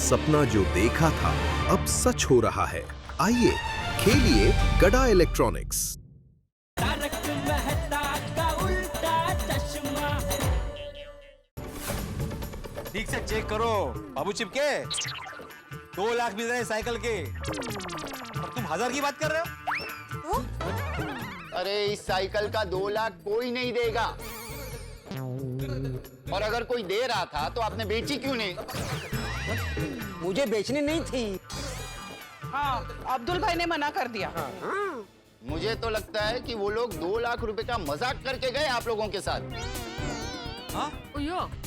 सपना जो देखा था अब सच हो रहा है। आइए खेलिए गड़ा इलेक्ट्रॉनिक्स। ठीक से चेक करो बाबू चिपके, 2 लाख मिल रहे हैं साइकिल के और तुम 1000 की बात कर रहे हो। अरे इस साइकिल का 2 लाख कोई नहीं देगा, और अगर कोई दे रहा था तो आपने बेची क्यों नहीं? मुझे बेचनी नहीं थी। हाँ, अब्दुल भाई ने मना कर दिया। मुझे तो लगता है कि वो लोग 2 लाख रुपए का मजाक करके गए आप लोगों के साथ। हाँ?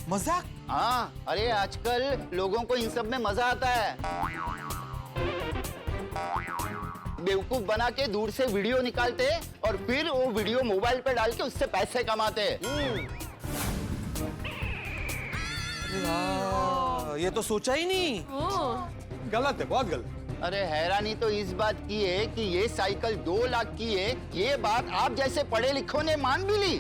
मजाक? हाँ, अरे आजकल लोगों को इन सब में मजा आता है। बेवकूफ बना के दूर से वीडियो निकालते और फिर वो वीडियो मोबाइल पे डाल के उससे पैसे कमाते। ये तो सोचा ही नहीं। गलत है, बहुत गलत। अरे हैरानी तो इस बात की है कि ये साइकिल 2 लाख की है, ये बात आप जैसे पढ़े लिखों ने मान भी ली।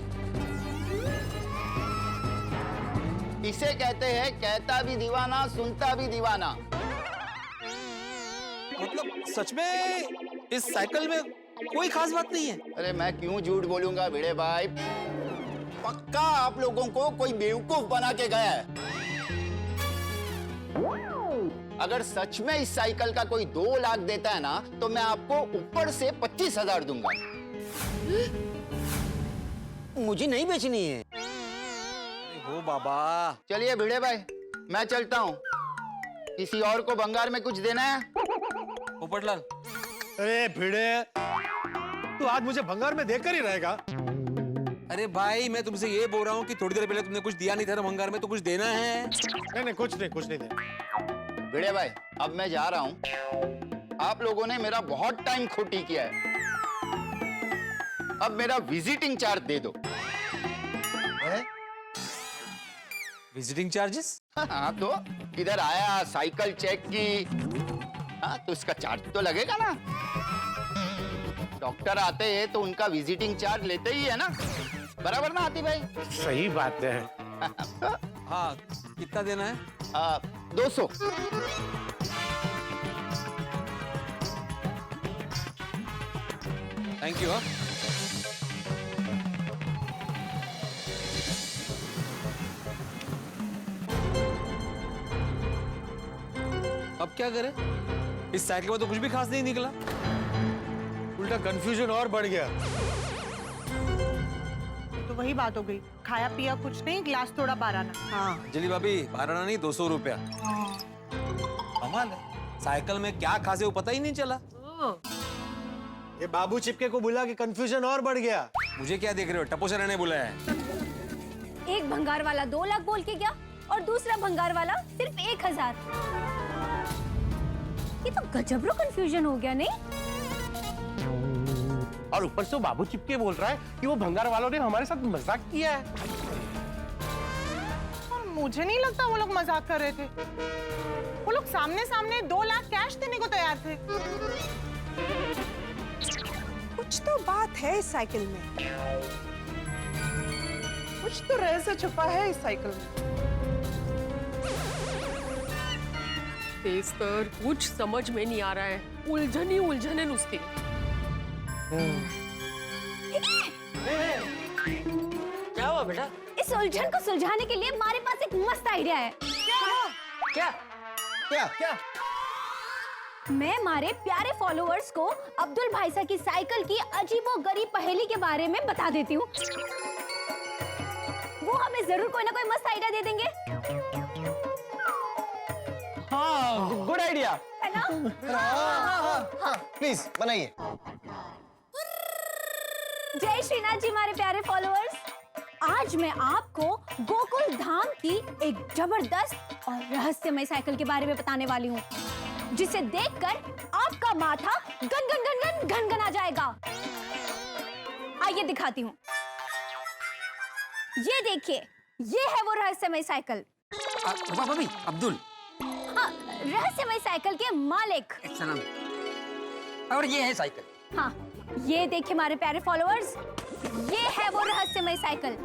इसे कहते हैं कहता भी दीवाना सुनता भी दीवाना। मतलब सच में इस साइकिल में कोई खास बात नहीं है। अरे मैं क्यों झूठ बोलूंगा भिड़े भाई, पक्का आप लोगों को कोई बेवकूफ बना के गया है। अगर सच में इस साइकिल का कोई 2 लाख देता है ना तो मैं आपको ऊपर से 25,000 दूंगा। मुझे नहीं बेचनी है। ओ बाबा, चलिए भिड़े भाई, मैं चलता हूँ। किसी और को भंगार में कुछ देना है? पोपटलाल। अरे भिड़े, तू आज मुझे भंगार में देकर ही रहेगा। अरे भाई, मैं तुमसे ये बोल रहा हूँ कि थोड़ी देर पहले तुमने कुछ दिया नहीं था ना भंगार में, तो कुछ देना है। नहीं, कुछ नहीं दे। भिड़े भाई, अब मैं जा रहा हूँ। आप लोगों ने मेरा बहुत टाइम खोटी किया है। अब मेरा विजिटिंग चार्ज दे दो। Visiting charges? हाँ, तो इधर आया, साइकिल चेक की, हाँ तो इसका चार्ज तो लगेगा ना। डॉक्टर आते हैं तो उनका विजिटिंग चार्ज लेते ही है ना, बराबर ना आती भाई? सही बात है। हाँ, कितना देना है? 200। Thank you. अब क्या करें? इस साइकिल में तो कुछ भी खास नहीं निकला, उल्टा कंफ्यूजन और बढ़ गया। तो वही बात हो गई, खाया पिया कुछ नहीं, गिलास थोड़ा 12 आना। हाँ। जली भाभी 12 आना नहीं, 200 रुपया। कमाल है, साइकिल में क्या खास है वो पता ही नहीं चला। ये बाबू चिपके को बुला के कंफ्यूजन और बढ़ गया। मुझे क्या देख रहे हो, टपो सर ने बुलाया है। एक भंगार वाला 2 लाख बोल के गया और दूसरा भंगार वाला सिर्फ 1000। ये तो गजबरो कंफ्यूजन हो गया नहीं? और ऊपर से बाबू चिपके बोल रहा है कि वो भंगार वालों ने हमारे साथ मजाक किया है। मुझे नहीं लगता वो लोग मजाक कर रहे थे। वो लोग सामने सामने 2 लाख कैश देने को तैयार थे। कुछ तो बात है इस साइकिल में। कुछ तो रहस्य छुपा है इस साइकिल में। सर, कुछ समझ में नहीं आ रहा है, उलझन ही उलझन है नुसती। क्या हुआ बेटा? इस उलझन को सुलझाने के लिए हमारे पास एक मस्त आइडिया है। क्या? मैं हमारे प्यारे फॉलोअर्स को अब्दुल भाई साहब की साइकिल की अजीबोगरीब पहेली के बारे में बता देती हूँ। वो हमें जरूर कोई ना कोई मस्त आइडिया दे देंगे। हाँ, गुड आइडिया है ना? प्लीज बनाइए। जय श्रीनाथ जी हमारे प्यारे फॉलोअर्स, आज मैं आपको गोकुल धाम की एक जबरदस्त और रहस्यमय साइकिल के बारे में बताने वाली हूँ, जिसे देखकर आपका माथा गन गन गन गन गन गन आ जाएगा। आइए दिखाती हूँ। ये देखिए, ये है वो रहस्यमय साइकिल। भाभी, अब्दुल। हाँ, रहस्यमय साइकिल के मालिक। सलाम। और ये है साइकिल। हाँ, ये देखिए हमारे प्यारे फॉलोअर्स, ये है वो रहस्यमय साइकिल।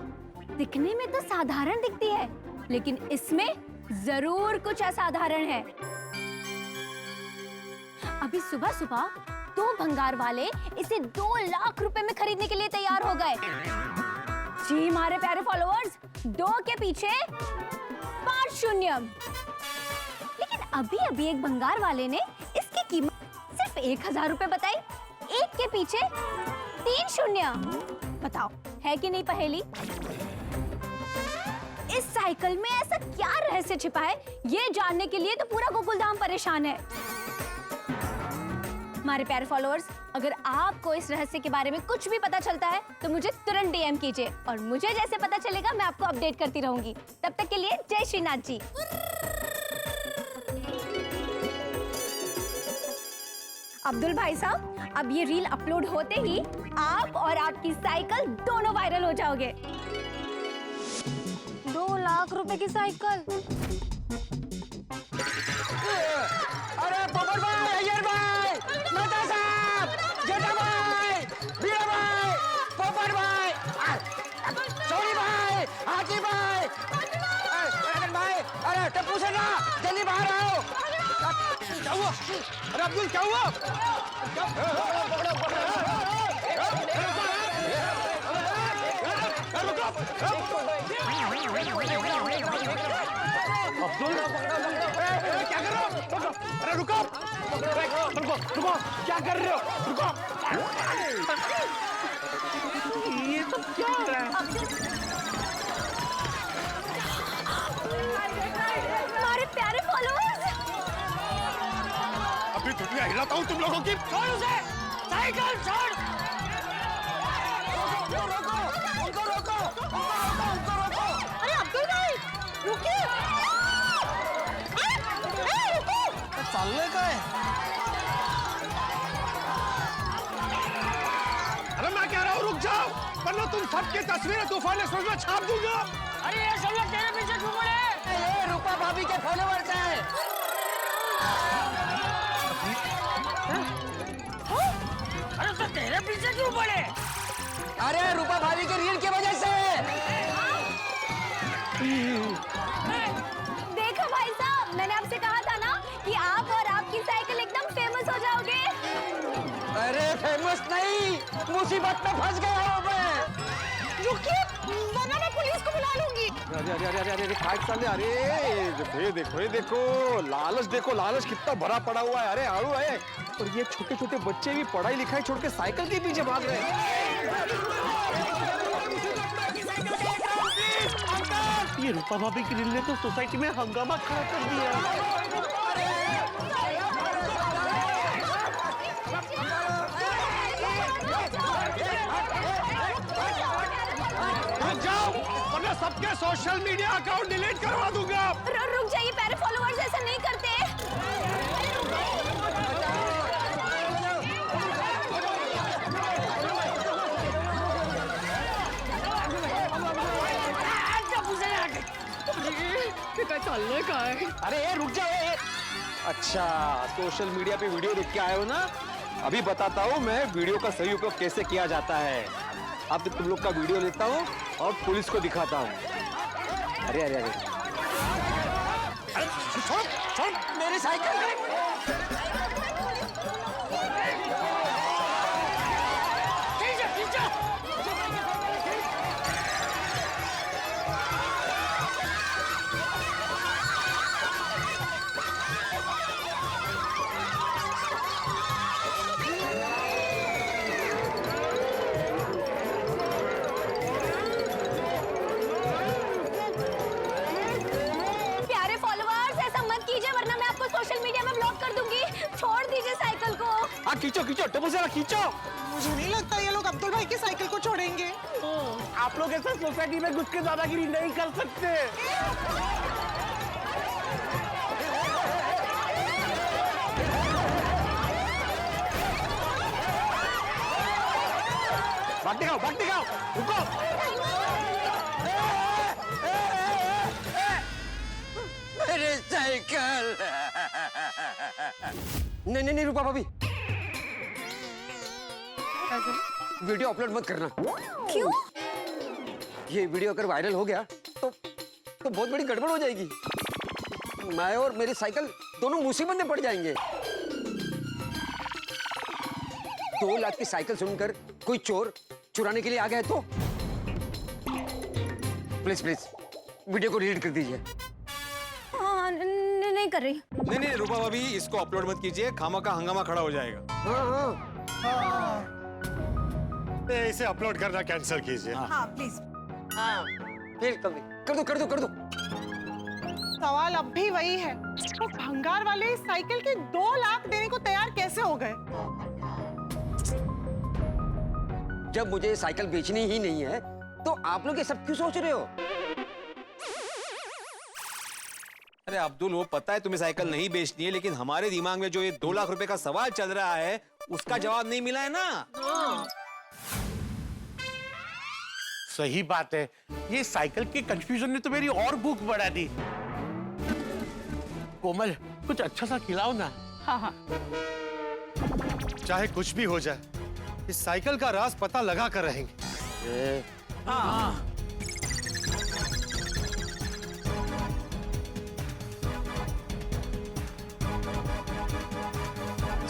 दिखने में तो साधारण दिखती है, लेकिन इसमें जरूर कुछ असाधारण है। अभी सुबह सुबह 2 भंगार वाले इसे 2 लाख रुपए में खरीदने के लिए तैयार हो गए। जी हमारे प्यारे फॉलोअर्स, 2 के पीछे 5 शून्य। लेकिन अभी अभी एक भंगार वाले ने इसकी कीमत सिर्फ 1000 रुपए बताई। 1 के पीछे 3 शून्य। बताओ, है कि नहीं पहेली? इस साइकिल में ऐसा क्या रहस्य छिपा है, ये जानने के लिए तो पूरा गोकुलधाम परेशान है। हमारे प्यारे फॉलोअर्स, अगर आपको इस रहस्य के बारे में कुछ भी पता चलता है तो मुझे तुरंत डीएम कीजिए, और मुझे जैसे पता चलेगा मैं आपको अपडेट करती रहूंगी। तब तक के लिए जय श्रीनाथ जी। अब्दुल भाई साहब, अब ये रील अपलोड होते ही आप और आपकी साइकिल दोनों वायरल हो जाओगे। 2 लाख रुपए की साइकिल। अरे पवन भाई, अय्यर भाई, मेहता साहब, जेठा भाई, वीरा भाई, पवन भाई, सोनी भाई, हाजी भाई, रतन भाई, अरे टप्पू सेना, जल्दी बाहर आओ। क्या हुआ? अरे अब्दुल, क्या हुआ? अब्दुल, क्या कर रहे हो? अरे रुको, रुको, क्या कर रहे हो? रुको। ये तो क्या हो रहा है? हमारे प्यारे फॉलोअर्स, अभी दुनिया हिलाता हूँ तुम लोगों की। छोड़ उसे, साइकिल छोड़। उनको रोको। अरे अब्दुल भाई, रुकिए। चाललंय काय? अरे मैं कह रहा हूँ रुक जाओ, वरना तुम सबकी तस्वीरें तूफान एक्सप्रेस में छाप दूंगा। अरे ये सब लोग तेरे पीछे क्यों पड़े? ये रूपा भाभी के फॉलोअर्स हैं। अरे तो तेरे पीछे क्यों पड़े? अरे रूपा भाभी के रील की वजह से। देखो भाई साहब, मैंने आपसे कहा था ना कि आप और आपकी साइकिल एकदम फेमस हो जाओगे। अरे फेमस नहीं, मुसीबत में फंस गया हूँ मैं। रुकिए, वरना मैं पुलिस को बुला लूंगी। अरे फाइट चल। अरे ये देखो लालच, देखो लालच कितना भरा पड़ा हुआ है। अरे आड़ू है, और ये छोटे छोटे बच्चे भी पढ़ाई लिखाई छोड़ के साइकिल के पीछे भाग रहे हैं। ये रूपा भाभी की रील ने तो सोसाइटी में हंगामा खड़ा कर दिया। जाओ, वरना सबके सोशल मीडिया अकाउंट डिलीट करवा दूंगा। रुक जाइए प्यारे फॉलोअर्स, ऐसा नहीं करते। चाललंय काय? अरे रुक जाओ। अच्छा, सोशल मीडिया पे वीडियो देख के आए हो ना? अभी बताता हूँ मैं वीडियो का सही उपयोग कैसे किया जाता है। अब तुम लोग का वीडियो लेता हूँ और पुलिस को दिखाता हूँ। अरे अरे अरे छोड़ मेरी साइकिल। खींचो खींचो, टेबल से खींचो। मुझे नहीं लगता ये लोग अब्दुल भाई की साइकिल को छोड़ेंगे। आप लोग ऐसा सोसाइटी में घुस के दादागिरी नहीं कर सकते। भाग दिखाओ, रुको। मेरी साइकिल। नहीं रूपा भाभी, वीडियो अपलोड मत करना। क्यों? ये वीडियो अगर वायरल हो गया तो बहुत बड़ी गड़बड़ हो जाएगी। मैं और मेरी साइकिल दोनों मुसीबत में पड़ जाएंगे। 2 लाख की साइकिल सुनकर कोई चोर चुराने के लिए आ गया तो? प्लीज प्लीज वीडियो को डिलीट कर दीजिए। हाँ, नहीं कर रही। नहीं रूपा भाभी, इसको अपलोड मत कीजिए, खामा का हंगामा खड़ा हो जाएगा। हाँ। इसे अपलोड करना कैंसिल कीजिए। हाँ प्लीज। फिर कर दो। सवाल अब भी वही है, वो भंगार वाले इस साइकिल के 2 लाख देने को तैयार कैसे हो गए? जब मुझे साइकिल बेचनी ही नहीं है तो आप लोग ये सब क्यों सोच रहे हो? अरे अब्दुल, वो पता है तुम्हें साइकिल नहीं बेचनी है, लेकिन हमारे दिमाग में जो ये 2 लाख रुपए का सवाल चल रहा है उसका जवाब नहीं मिला है ना। सही बात है, ये साइकिल के कंफ्यूजन ने तो मेरी और भूख बढ़ा दी। कोमल, कुछ अच्छा सा खिलाओ ना। हाँ। चाहे कुछ भी हो जाए, इस साइकिल का राज पता लगा कर रहेंगे। हाँ।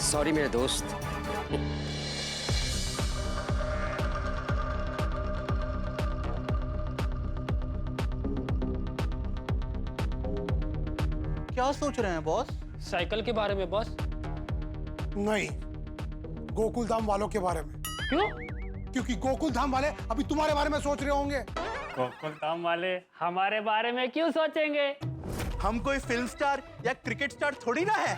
सॉरी मेरे दोस्त। क्या सोच रहे हैं बॉस? साइकिल के बारे में बॉस। नहीं, गोकुल धाम वालों के बारे में। क्यों? क्योंकि गोकुल धाम वाले अभी तुम्हारे बारे में सोच रहे होंगे। गोकुल धाम वाले हमारे बारे में क्यों सोचेंगे? हम कोई फिल्म स्टार या क्रिकेट स्टार थोड़ी ना है।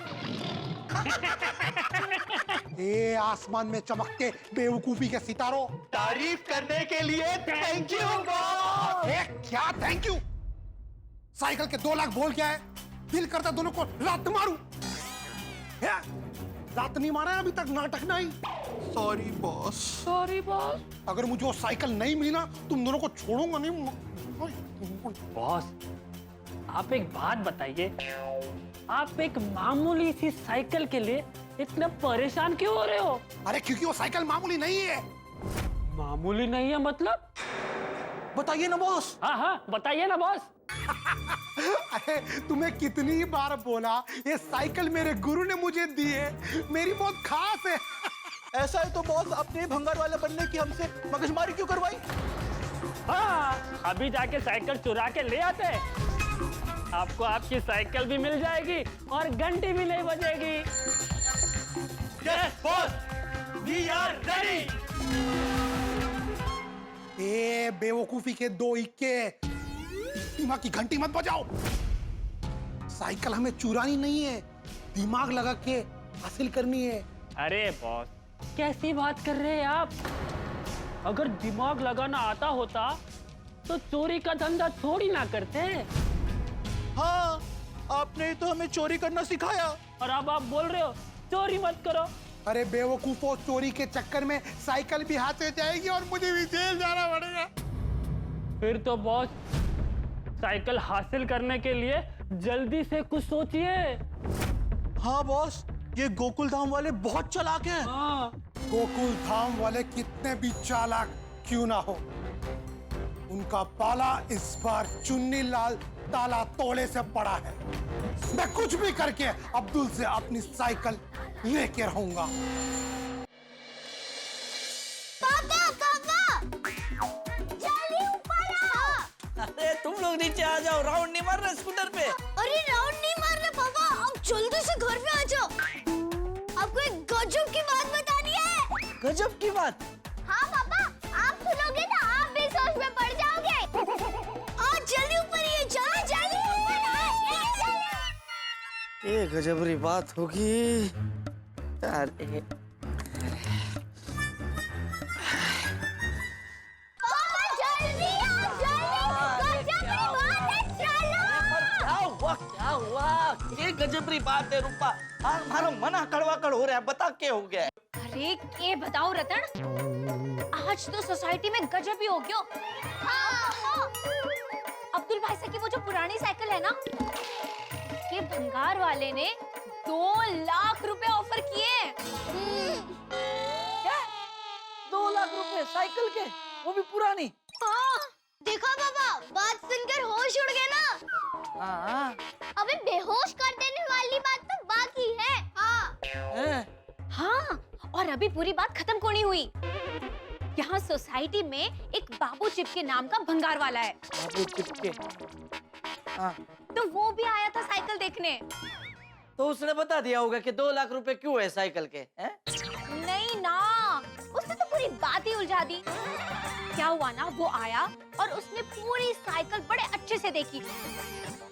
ये आसमान में चमकते बेवकूफी के सितारों, तारीफ करने के लिए थैंक यू। क्या थैंक यू? साइकिल के 2 लाख बोल क्या है? दिल करता दोनों को लात मारूं। लात नहीं मारा है अभी तक, नाटक नहीं। Sorry boss. अगर मुझे वो साइकिल नहीं मिली ना, तुम दोनों को छोड़ूंगा नहीं। बॉस, आप एक बात बताइए, आप एक मामूली सी साइकिल के लिए इतना परेशान क्यों हो रहे हो? अरे क्योंकि वो साइकिल मामूली नहीं है। मामूली नहीं है मतलब? बताइए ना बॉस। हाँ बताइए ना बॉस। अरे तुम्हें कितनी बार बोला, ये साइकिल मेरे गुरु ने मुझे दी है, मेरी बहुत खास है। ऐसा है तो बॉस, अपने भंगार वाले बनने की हमसे मगजमारी क्यों करवाई? हाँ, अभी जाके साइकिल चुरा के ले आते, आपको आपकी साइकिल भी मिल जाएगी और घंटी भी नहीं बजेगी। Yes boss, we are ready. ए बेवकूफी के 2 इक्के, दिमाग की घंटी मत बजाओ। साइकिल हमें चुरानी नहीं है, दिमाग लगा के हासिल करनी है। अरे बॉस, कैसी बात कर रहे हैं आप? अगर दिमाग लगाना आता होता तो चोरी का धंधा थोड़ी ना करते। हाँ, आपने तो हमें चोरी करना सिखाया और अब आप बोल रहे हो चोरी मत करो। अरे बेवकूफो, चोरी के चक्कर में साइकिल भी हाथ से जाएगी और मुझे भी जेल जाना पड़ेगा। फिर तो बॉस, साइकिल हासिल करने के लिए जल्दी से कुछ सोचिए। हाँ बॉस, ये गोकुल धाम वाले बहुत चालाक हैं। हाँ। गोकुल धाम वाले कितने भी चालाक क्यों ना हो, उनका पाला इस बार चुन्नी लाल ताला तोड़े से पड़ा है। मैं कुछ भी करके अब्दुल से अपनी साइकिल लेके रहूंगा। जल्दी ऊपर आओ। अरे तुम लोग नीचे आ जाओ, राउंड नहीं मार रहे स्कूटर पे। अरे राउंड नहीं मार रहे पापा, अब जल्दी से घर पे आ जाओ। आपको एक गजब की बात बतानी है। गजब की बात? हाँ पापा, आप सुनोगे तो आप भी सोच में पड़ जाओगे। आज जल्दी ऊपर ये जल्दी ऊपर ये गजबरी बात होगी। अरे पापा जल्दी आओ, जल्दी। गजब की बात है, चलो। क्या हुआ? ये गजबरी बात है रूपा। हमारा मना कड़वाकड़ हो रहा है, बता क्या हो गया? अरे ये बताओ रतन, आज तो सोसाइटी में गजब ही हो गया। हाँ। अब्दुल भाई से की वो जो पुरानी साइकिल है ना, के भंगार वाले ने 2 लाख रुपए ऑफर किए। क्या? 2 लाख रुपए साइकिल के, वो भी पुरानी? हाँ, देखो पापा, बात सुनकर होश उड़ गए ना। हाँ। अबे बेहोश कर देने वाली बात तो बाकी है। हाँ। है? हाँ, और और अभी पूरी बात खत्म क्यों नहीं हुई? यहाँ सोसाइटी में एक बाबू चिप के नाम का भंगार वाला है। बाबू चिपके। हाँ। तो वो भी आया था साइकिल देखने। तो उसने बता दिया होगा कि 2 लाख रुपए क्यों है साइकिल के, हैं? नहीं ना, उसने तो पूरी बात ही उलझा दी। क्या हुआ ना, वो आया और उसने पूरी साइकिल बड़े अच्छे से देखी,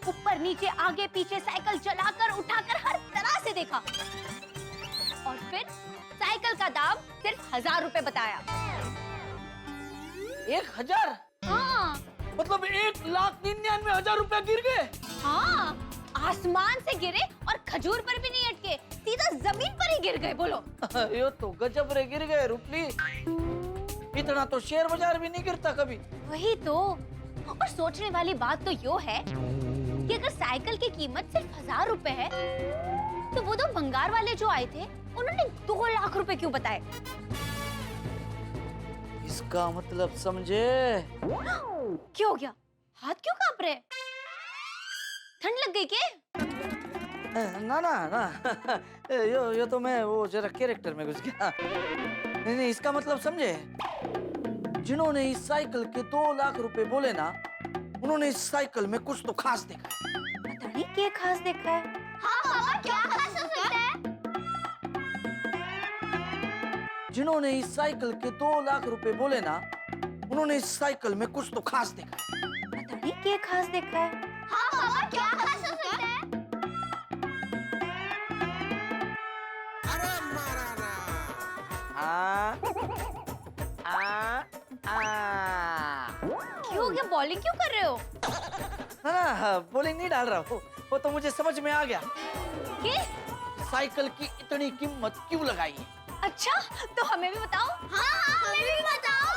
ऊपर नीचे आगे पीछे साइकिल चलाकर उठाकर हर तरह से देखा, और फिर साइकिल का दाम सिर्फ 1000 रुपए बताया। 1000? हाँ। मतलब 1,99,000 रुपए गिर गए? हाँ, आसमान से गिरे और खजूर पर भी नहीं अटके, सीधा जमीन पर ही गिर गए। बोलो। यो तो गजब रे गिर गए रुपली। इतना तो शेयर बाजार भी नहीं गिरता कभी। वही तो। और सोचने वाली बात तो यो है कि अगर साइकिल की कीमत सिर्फ 1000 रुपए है, तो वो दो भंगार वाले जो आए थे उन्होंने 2 लाख रुपए क्यों बताए? इसका मतलब समझे? क्या हो गया? हाथ क्यों कांप रहे? ठंड लग गई क्या? ना ना ना यो तो मैं वो जरा कैरेक्टर में घुस गया। नहीं, इसका मतलब समझे? जिन्होंने इस साइकिल के 2 लाख रुपए बोले ना, उन्होंने इस साइकिल में कुछ तो खास देखा है। पता नहीं क्या खास देखा है। हाँ पापा, क्या खास हो सकता है? जिन्होंने इस साइकिल के 2 लाख रुपए बोले ना, उन्होंने इस साइकिल में कुछ तो खास देखा है। पता नहीं क्या खास देखा है। हाँ पापा, क्या खास हो सकता है? क्यों हो गया? बॉलिंग क्यों कर रहे हो? ना बॉलिंग नहीं डाल रहा हूँ, वो तो मुझे समझ में आ गया। साइकिल की इतनी कीमत क्यों लगाई है? अच्छा, तो हमें भी बताओ। हाँ, हमें भी बताओ।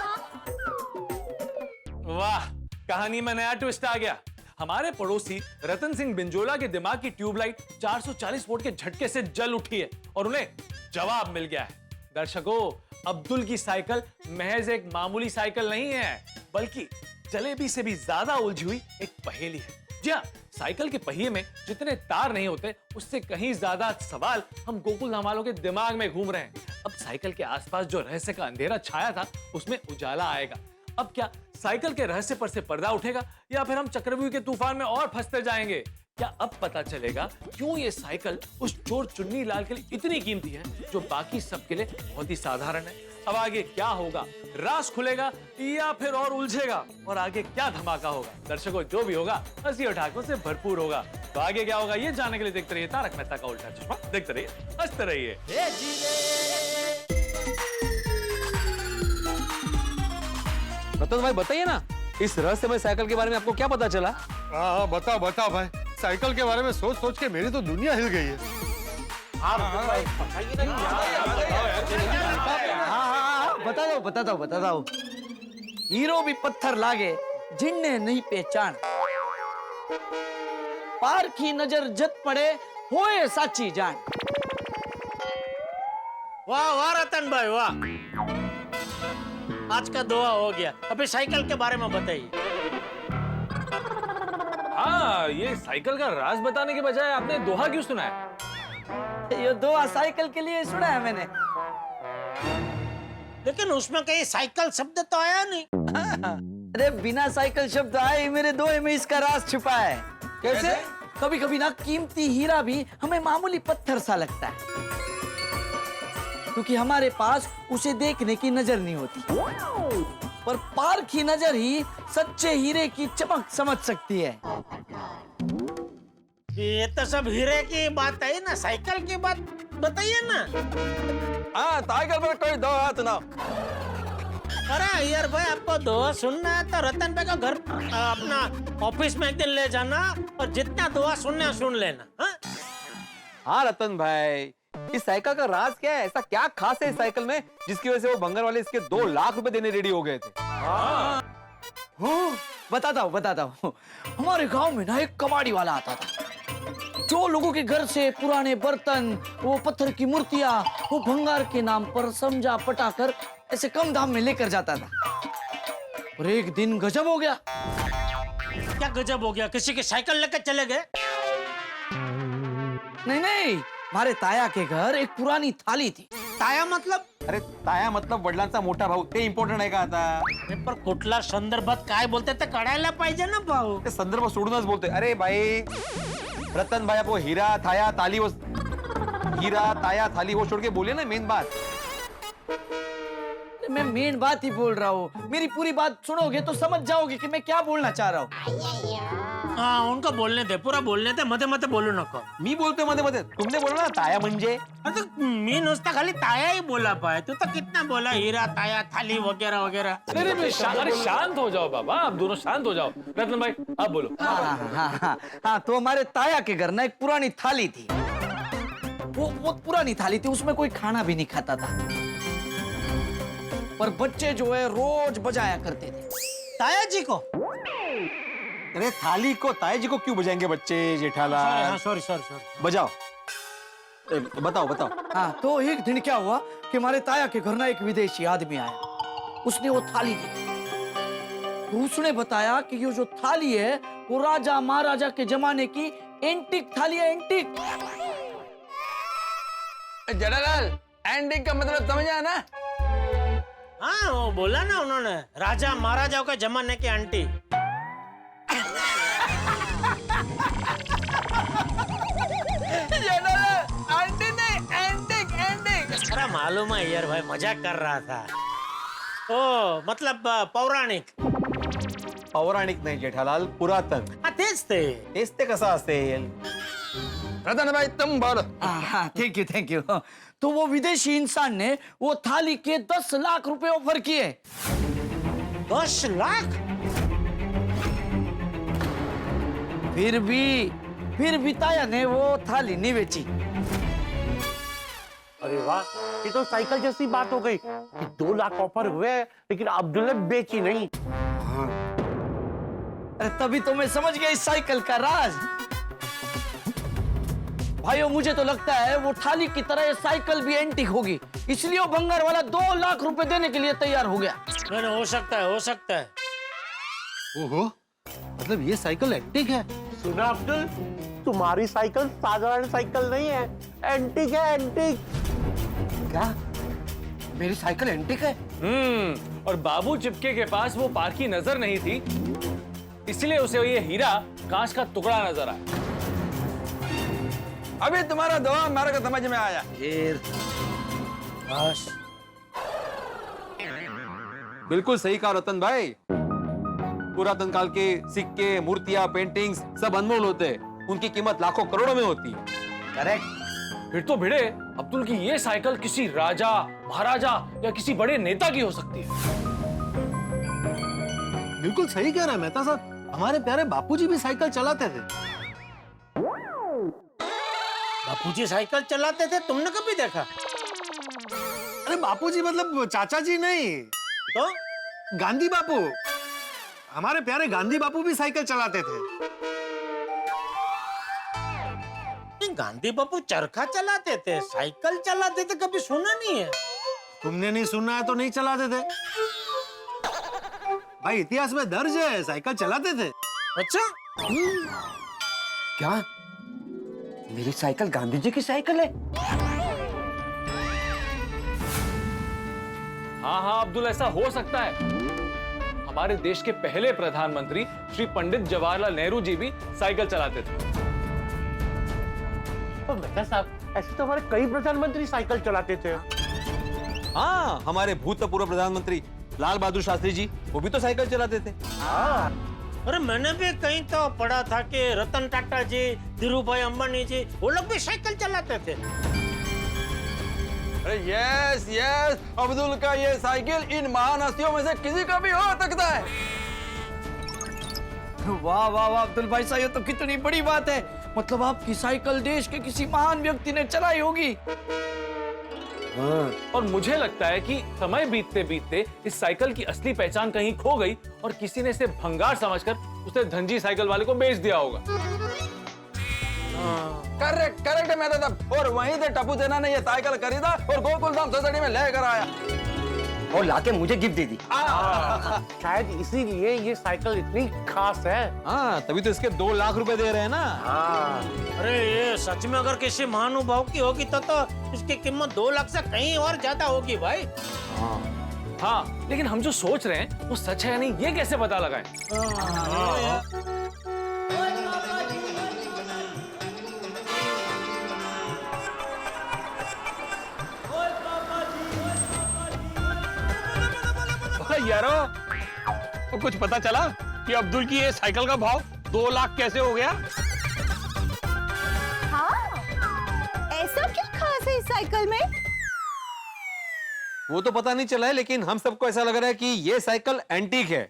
वाह, कहानी में नया ट्विस्ट आ गया। हमारे पड़ोसी रतन सिंह बिंजोला के दिमाग की ट्यूबलाइट 440 वोल्ट के झटके से जल उठी है और उन्हें जवाब मिल गया है। दर्शकों, अब्दुल की साइकिल महज एक मामूली साइकिल नहीं है, बल्कि जलेबी से भी ज्यादा उलझी हुई एक पहेली है। जी हाँ, साइकिल के पहिए में जितने तार नहीं होते, उससे कहीं ज्यादा सवाल हम गोकुल धाम वालों के दिमाग में घूम रहे हैं। अब साइकिल के आसपास जो रहस्य का अंधेरा छाया था, उसमें उजाला आएगा। अब क्या साइकिल के रहस्य पर से पर्दा उठेगा, या फिर हम चक्रव्यूह के तूफान में और फंसते जाएंगे? क्या अब पता चलेगा क्यों ये साइकिल उस चोर चुन्नी लाल के लिए इतनी कीमती है, जो बाकी सबके लिए बहुत ही साधारण है? अब आगे क्या होगा? राज खुलेगा या फिर और उलझेगा? और आगे क्या धमाका होगा? दर्शकों, जो भी होगा हंसी और ठहाकों से भरपूर होगा। तो आगे क्या होगा, ये जानने के लिए देखते रहिए तारक मेहता का उल्टा चश्मा। देखते रहिए, हंसते रहिए। रतन भाई बताइए ना, इस रहस्यमय साइकिल के बारे में आपको क्या पता चला? हाँ, बताओ बताओ भाई। साइकिल के बारे में सोच सोच के मेरी तो दुनिया हिल गई है। बता दो। हीरो भी पत्थर लागे, जिन्ने नहीं पहचान। पार की नजर जत पड़े, होए साची जान। वाह वाह रतन भाई वाह, आज का दुआ हो गया। अभी साइकिल के बारे में बताइए। हाँ, ये साइकिल का राज बताने के बजाय आपने दोहा क्यों सुनाया? ये दोहा साइकिल के लिए सुना है मैंने, लेकिन उसमें कहीं साइकिल शब्द तो आया नहीं। अरे बिना साइकिल शब्द आए मेरे दोहे में इसका राज छुपा है। कैसे? कभी कभी ना कीमती हीरा भी हमें मामूली पत्थर सा लगता है, क्योंकि हमारे पास उसे देखने की नजर नहीं होती। पर पार की नजर ही सच्चे हीरे की चमक समझ सकती है। ये तो सब हीरे की बात है ना, साइकिल की बात बताइए ना। हाँ, साइकिल पर कोई दोहा सुनाओ। अरे यार भाई, आपको दोहा सुनना है तो रतन भाई का घर अपना ऑफिस में एक दिन ले जाना और जितना दोहा सुनना है सुन लेना। हाँ रतन भाई, इस साइकिल का राज क्या है? ऐसा क्या खास है इस साइकिल में जिसकी वजह से वो भंगार वाले इसके 2 लाख रुपए देने रेडी हो गए थे? बताता हूँ। हमारे गांव में ना एक कबाड़ी वाला आता था, जो लोगों के घर से पुराने बर्तन, वो पत्थर की मूर्तियां, वो भंगार के नाम पर समझा पटाकर ऐसे कम दाम में लेकर जाता था। और एक दिन गजब हो गया। क्या गजब हो गया? किसी की साइकिल लेकर चले गए? नहीं, हमारे ताया के घर एक पुरानी थाली थी. ताया मतलब? अरे ताया मतलब वडिलांचा मोठा भाऊ, ते इम्पॉर्टंट आहे का आता? अरे पण कुठला संदर्भात काय बोलते ते कळायला पाहिजे ना भाऊ. ते संदर्भ सोडूनच बोलतोय. अरे भाई रतन भाई आपको हीरा थाया ताली वो हीरा ताया थाली वो छोड़ के बोले ना मेन बात. मैं मेन बात ही बोल रहा हूँ. मेरी पूरी बात सुनोगे तो समझ जाओगे कि मैं क्या बोलना चाह रहा हूँ. हाँ उनको बोलने दे, पूरा बोलने दे, मध्ये मध्ये बोलू नको. मी बोलतोय मध्ये मध्ये, तुमने बोला ना ताया म्हणजे. अरे तो मी नुसता खाली ताया ही बोला पाए, तू तो कितना बोला हीरा ताया थाली वगैरह वगैरह. अरे शांत हो जाओ बाबा, आप दोनों शांत हो जाओ. रतन भाई आप बोलो. हाँ तो हमारे ताया के घर ना एक पुरानी थाली थी. वो पुरानी थाली थी, उसमें कोई खाना भी नहीं खाता था, पर बच्चे जो है रोज बजाया करते थे. ताया जी को? अरे थाली को ताया जी को क्यों बजाएंगे बच्चे जेठालाल? Sorry sorry sorry. बजाओ. बताओ बताओ. हाँ तो एक दिन क्या हुआ कि हमारे ताया के घर ना एक विदेशी आदमी आया. उसने वो थाली दी. तो उसने बताया कि ये जो थाली है वो राजा महाराजा के जमाने की एंटीक थाली है. एंटीक. जेठालाल, एंटीक का मतलब समझा ना? हाँ वो बोला ना उन्होंने, राजा महाराजाओं के जमाने की आंटी. आंटी नहीं, एंटीक एंटीक. अरे मालूम है यार भाई, मजाक कर रहा था. ओ मतलब पौराणिक. पौराणिक नाही जेठालाल, पुरातन. हाँ तेच ते. तेच ते कसं असेल? रतन भाई तुम बोलो. हाँ थैंक यू. तो वो विदेशी इंसान ने वो थाली के 10 लाख रुपए ऑफर किए. 10 लाख? फिर भी ताया ने वो थाली नहीं बेची. अरे वाह, ये तो साइकिल जैसी बात हो गई कि 2 लाख ऑफर हुए लेकिन अब्दुल ने बेची नहीं. अरे तभी तो मैं समझ गया इस साइकिल का राज. भाइयों मुझे तो लगता है वो थाली की तरह ये साइकिल भी एंटीक होगी, इसलिए वो भंगार वाला 2 लाख रुपए देने के लिए तैयार हो गया. नहीं हो सकता है, हो सकता है. ओहो, मतलब ये साइकिल एंटीक है. सुना अब्दुल, तुम्हारी साइकिल साधारण साइकिल नहीं है, एंटीक है एंटीक. क्या मेरी साइकिल एंटीक है? और बाबू चिपके के पास वो पारखी नजर नहीं थी, इसलिए उसे ये हीरा कांच का टुकड़ा नजर आया. अभी तुम्हारा दवा हमारे को समझ में आया. बस बिल्कुल सही कहा रतन भाई. पुरातन काल के सिक्के, मूर्तियां, पेंटिंग्स सब अनमोल होते हैं. उनकी कीमत लाखों करोड़ों में होती है. करेक्ट. फिर तो भिड़े अब्दुल की ये साइकिल किसी राजा, महाराजा या किसी बड़े नेता की हो सकती है. बिल्कुल सही कह रहा है मेहता साहब. हमारे प्यारे बापूजी भी साइकिल चलाते थे. बापूजी साइकिल चलाते थे, तुमने कभी देखा? अरे बापूजी मतलब चाचा जी नहीं, तो गांधी बापू. हमारे प्यारे गांधी बापू भी साइकिल चलाते थे. गांधी बापू चरखा चलाते थे, साइकिल चलाते थे, कभी सुना नहीं है. तुमने नहीं सुना है तो नहीं चलाते थे भाई. इतिहास में दर्ज है साइकिल चलाते थे. अच्छा क्या मेरी साइकिल गांधी जी की साइकिल है? हाँ अब्दुल, ऐसा हो सकता है. हमारे देश के पहले प्रधानमंत्री श्री पंडित जवाहरलाल नेहरू जी भी साइकिल चलाते थे. मेहता साहब, ऐसे तो हमारे कई प्रधानमंत्री साइकिल चलाते थे. हाँ, हमारे भूतपूर्व प्रधानमंत्री लाल बहादुर शास्त्री जी, वो भी तो साइकिल चलाते थे. अरे मैंने भी कहीं तो पढ़ा था कि रतन टाटा जी, धीरूभाई अंबानी जी, वो लोग भी साइकिल चलाते थे. अरे यस यस, अब्दुल का ये साइकिल इन महान हस्तियों में से किसी का भी हो सकता है. वाह वाह वाह अब्दुल भाई साहब, ये तो कितनी बड़ी बात है. मतलब आपकी साइकिल देश के किसी महान व्यक्ति ने चलाई होगी. और मुझे लगता है कि समय बीतते बीतते इस साइकिल की असली पहचान कहीं खो गई और किसी ने इसे भंगार समझकर उसे धनजी साइकिल वाले को बेच दिया होगा. करेक्ट करेक्ट है मेहता साहब. और वहीं से टप्पू सेना ने ये साइकिल खरीदा और गोकुलधाम सोसाइटी में लेकर आया. और लाके मुझे गिफ्ट दे दी। शायद इसीलिए ये साइकिल इतनी खास है। हाँ, तभी तो इसके 2 लाख रुपए दे रहे हैं ना। अरे ये सच में अगर किसी महानुभाव की होगी तो इसकी कीमत 2 लाख से कहीं और ज्यादा होगी भाई। हाँ, लेकिन हम जो सोच रहे हैं वो सच है या नहीं, ये कैसे पता लगाएं? यारो, तो कुछ पता चला कि अब्दुल की ये साइकिल का भाव 2 लाख कैसे हो गया? हाँ, ऐसा क्या खास है इस साइकिल में? वो तो पता नहीं चला है, लेकिन हम सबको ऐसा लग रहा है कि ये साइकिल एंटीक है।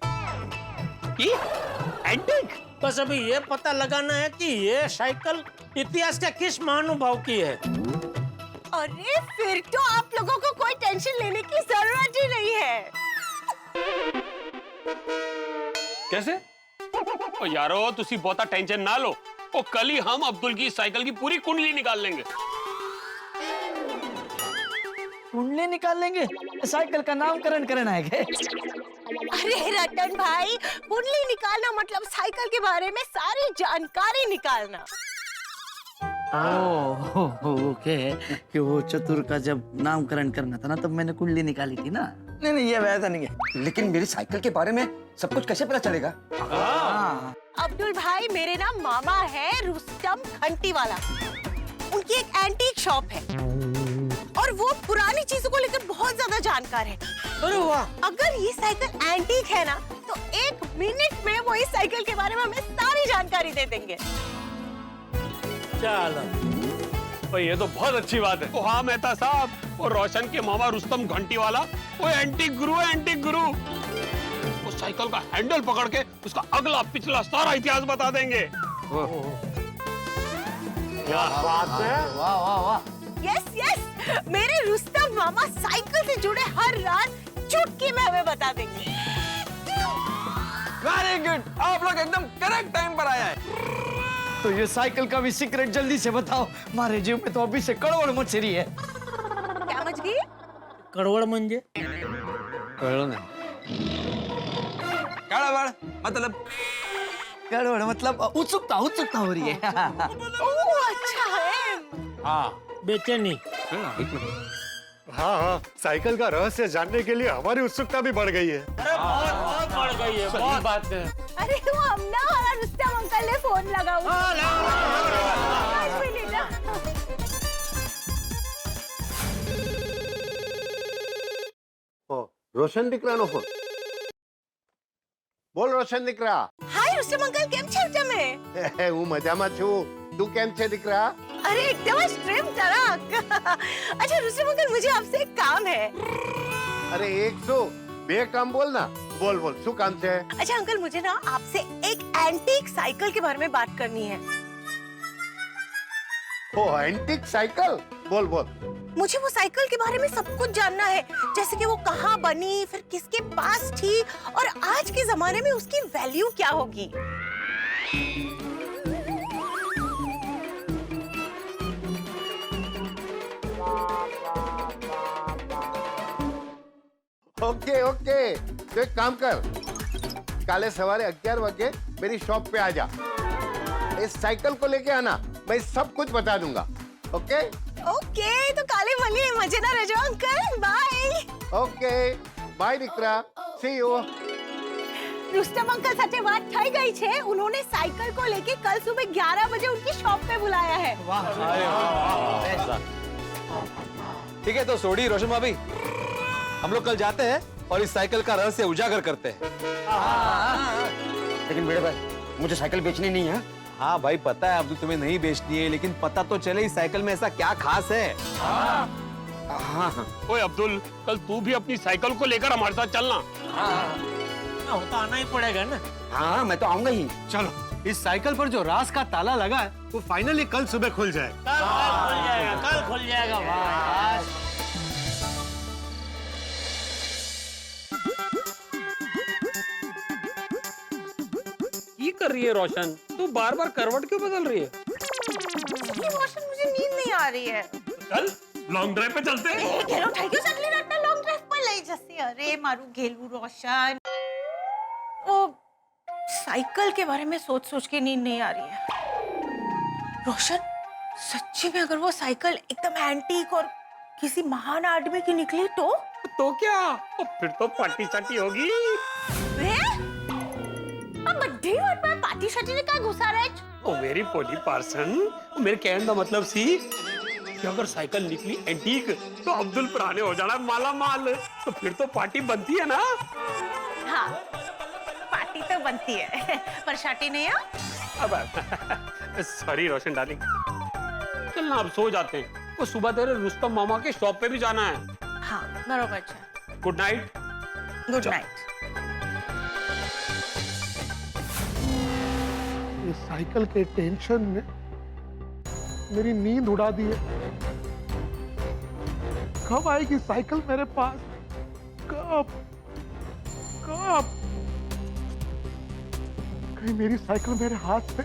एंटीक? बस अभी ये पता लगाना है कि ये साइकिल इतिहास के किस महानुभाव की है। अरे फिर तो आप लोगों को कोई टेंशन लेने की जरूरत ही नहीं है। कैसे? ओ यारो, तुसी बहुता टेंशन ना लो। ओ कल ही हम अब्दुल की साइकिल की पूरी कुंडली निकाल लेंगे। कुंडली निकाल लेंगे? साइकिल का नामकरण करना है क्या? अरे रतन भाई, कुंडली निकालना मतलब साइकिल के बारे में सारी जानकारी निकालना। ओके, कि वो चतुर का जब नामकरण करना था ना, तब मैंने कुंडली निकाली थी ना। नहीं, ये वैसा नहीं है। लेकिन मेरी साइकिल के बारे में सब कुछ कैसे पता चलेगा? अब्दुल भाई मेरे ना मामा है रुस्तम घंटी वाला। उनकी एक एंटीक शॉप है और वो पुरानी चीजों को लेकर बहुत ज्यादा जानकार है। अरे वाह! अगर ये साइकिल एंटीक है ना, तो 1 मिनट में वो इस साइकिल के बारे में हमें सारी जानकारी दे देंगे। चलो, तो ये तो बहुत अच्छी बात है। हाँ मेहता साहब, वो रोशन के मामा रुस्तम घंटी वाला वो एंटीक गुरु है, एंटीक गुरु। वो साइकिल का हैंडल पकड़ के उसका अगला पिछला सारा इतिहास बता देंगे। क्या बात है! वाह वाह वाह! यस यस, मेरे रुस्तम मामा साइकिल से जुड़े हर राज चुटकी में हमें बता देंगे। वेरी गुड, आप लोग एकदम करेक्ट टाइम पर आया है। तो ये साइकिल का भी सीक्रेट जल्दी से बताओ। हमारे जीव में तो अभी से कड़वड़ मचरी है। क्या मच गई? कड़वड़ मंजे? कड़वड़ मतलब उत्सुकता हो रही है। ओह अच्छा है। हाँ, बेचैनी। हाँ, साइकिल का रहस्य जानने के लिए हमारी उत्सुकता भी बढ़ गई है। अरे बहुत बढ़ गई है, बहुत बात है। अरे वो हम ना और रुस्तम अंकल ने फोन लगाया। रोशन दिख रहा फोन। बोल रोशन दिख रहा। हाय रुस्तम अंकल, કેમ છે તમે? હું મજામાં છું, તું કેમ છે દીકરા? अरे एकदम स्ट्रीम टड़क। अच्छा रुस्तम अंकल, मुझे आपसे एक काम है। अरे एक सो बे काम बोल ना। बोल बोल, शू काम छे? अच्छा अंकल, मुझे ना आपसे एक एंटीक साइकिल के बारे में बात करनी है। ओ एंटीक साइकिल, बोल बोल। मुझे वो साइकिल के बारे में सब कुछ जानना है, जैसे कि वो कहाँ बनी, फिर किसके पास थी और आज के जमाने में उसकी वैल्यू क्या होगी। ओके ओके, तो एक काम कर, काले सवारे 11 बजे मेरी शॉप पे आ जा। इस साइकिल को लेके आना, मैं सब कुछ बता दूंगा। ओके ओके, तो काले मलिए, मजे ना रहो अंकल। बाय। ओके बाय દીકરા, सी यू। रुस्तम अंकल साथे बात થઈ गई छे। उन्होंने साइकिल को लेके कल सुबह 11 बजे उनकी शॉप पे बुलाया है। ठीक है, तो सोडी रोशन भाभी, हम लोग कल जाते हैं और इस साइकिल का रहस्य उजागर करते हैं। लेकिन बड़े भाई, मुझे साइकिल बेचनी नहीं है। हाँ भाई, पता है अब्दुल तुम्हें नहीं बेचनी है, लेकिन पता तो चले इस साइकिल में ऐसा क्या खास है। हाँ। ओए अब्दुल, कल तू भी अपनी साइकिल को लेकर हमारे साथ चलना। वो तो आना ही पड़ेगा ना। हाँ, मैं तो आऊंगा ही। चलो, इस साइकिल पर जो राज का ताला लगा है वो फाइनली कल सुबह खुल जाए। कल खुल जाएगा भाई। ये कर रही है रोशन, तू बार बार करवट क्यों बदल रही है? रोशन, मुझे नींद नहीं आ रही है। चल लॉन्ग ड्राइव पे चलते हैं। लॉन्ग ड्राइव पे लई जैसे अरे मारू घेलू रोशन। ओ साइकिल के बारे में सोच सोच के नींद नहीं आ रही है। रोशन सच्ची में अगर वो साइकिल एकदम एंटीक और किसी महान आदमी की निकली तो क्या? फिर तो पार्टी चाटी होगी। अब बड्ढी बात पर पार्टी शाटी ने क्या घुसा रहे? ओ मेरी पोली पार्सन, मेरे कहने का मतलब सी कि अगर साइकिल निकली एंटीक तो अब्दुल पुराने हो जाना माला माल, तो फिर तो पार्टी बनती है ना। हाँ पार्टी तो बनती है पर शाटी नहीं है। अब सॉरी रोशन डार्लिंग, चलना अब सो जाते हैं, वो सुबह तेरे रुस्तम मामा के शॉप पे भी जाना है। हाँ बरोबर है। Good night. Good night. ये साइकिल के टेंशन ने मेरी नींद उड़ा दी है। कब आएगी साइकिल मेरे पास? कब कब? कहीं मेरी साइकिल मेरे हाथ से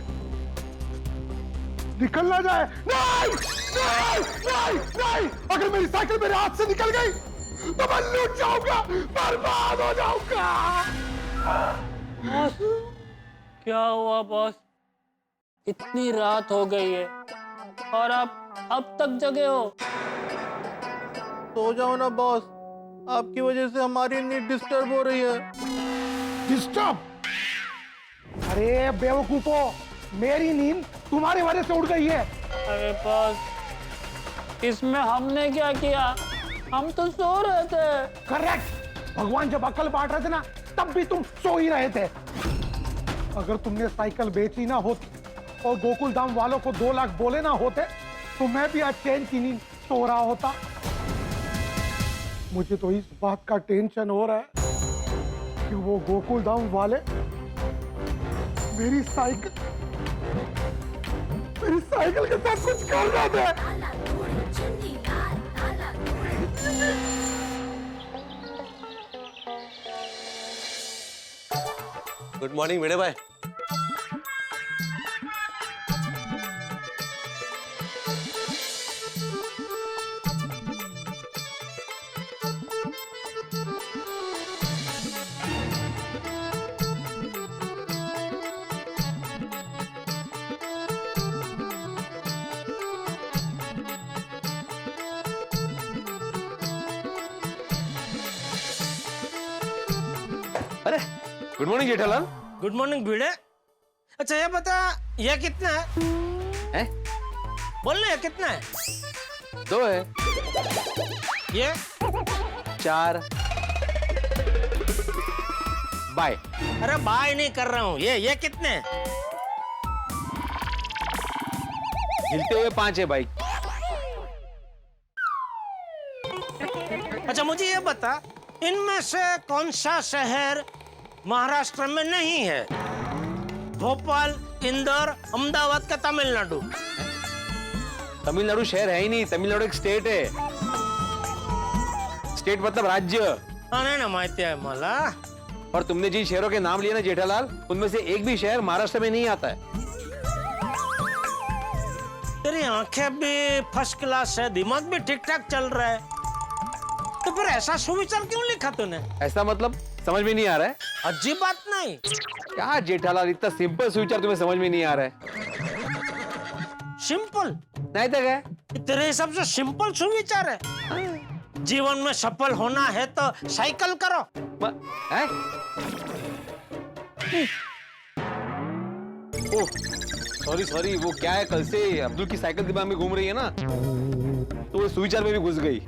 निकल ना जाए। नहीं नहीं नहीं नहीं, अगर मेरी साइकिल मेरे हाथ से निकल गई तो मैं लूट जाऊंगा, बर्बाद हो जाऊंगा। बॉस क्या हुआ बॉस? इतनी रात हो गई है और आप अब तक जगे हो? सो जाओ ना बॉस, आपकी वजह से हमारी नींद डिस्टर्ब हो रही है। डिस्टर्ब? अरे बेवकूफो, मेरी नींद तुम्हारी वजह से उड़ गई है। अरे बॉस इसमें हमने क्या किया? हम तो सो रहे थे। करेक्ट, भगवान जब अकल बांट रहे थे ना तब भी तुम सो ही रहे थे। अगर तुमने साइकिल बेची ना होती और गोकुल धाम वालों को 2 लाख बोले ना होते तो मैं भी आज चैन की नींद सो रहा होता। मुझे तो इस बात का टेंशन हो रहा है कि वो गोकुल धाम वाले मेरी साइकिल के साथ कुछ कर रहे थे। गुड मॉर्निंग भिड़े भाई। अरे good morning Jethalal. Good morning Bhide. अच्छा ये बता, ये कितना है? हैं? बोल ना, ये कितना है? 2 है। ये 4 बाय। अरे बाय नहीं कर रहा हूँ, ये कितने हैं? हिलते हुए 5 है भाई। अच्छा मुझे ये बता, इनमें से कौन सा शहर महाराष्ट्र में नहीं है? भोपाल, इंदौर, अहमदाबाद का तमिलनाडु? तमिलनाडु शहर है ही नहीं, तमिलनाडु एक स्टेट है। स्टेट मतलब राज्य। अरे ना माहिती है मला। और तुमने जिन शहरों के नाम लिए ना जेठालाल, उनमें से एक भी शहर महाराष्ट्र में नहीं आता है। तेरी आंखें भी फर्स्ट क्लास है, दिमाग भी ठीक ठाक चल रहा है, तो फिर ऐसा सुविचार क्यों लिखा तूने? ऐसा मतलब समझ में नहीं आ रहा है? अजीब बात नहीं। क्या जेठालाल, इतना सिंपल सुविचार तुम्हें समझ में नहीं आ रहा है? सिंपल नहीं तो क्या? तेरे हिसाब से सिंपल सुविचार है? जीवन में सफल होना है तो साइकिल करो। सॉरी, वो क्या है, कल से अब्दुल की साइकिल दिमाग में घूम रही है ना, तो वो सुविचार में भी घुस गई।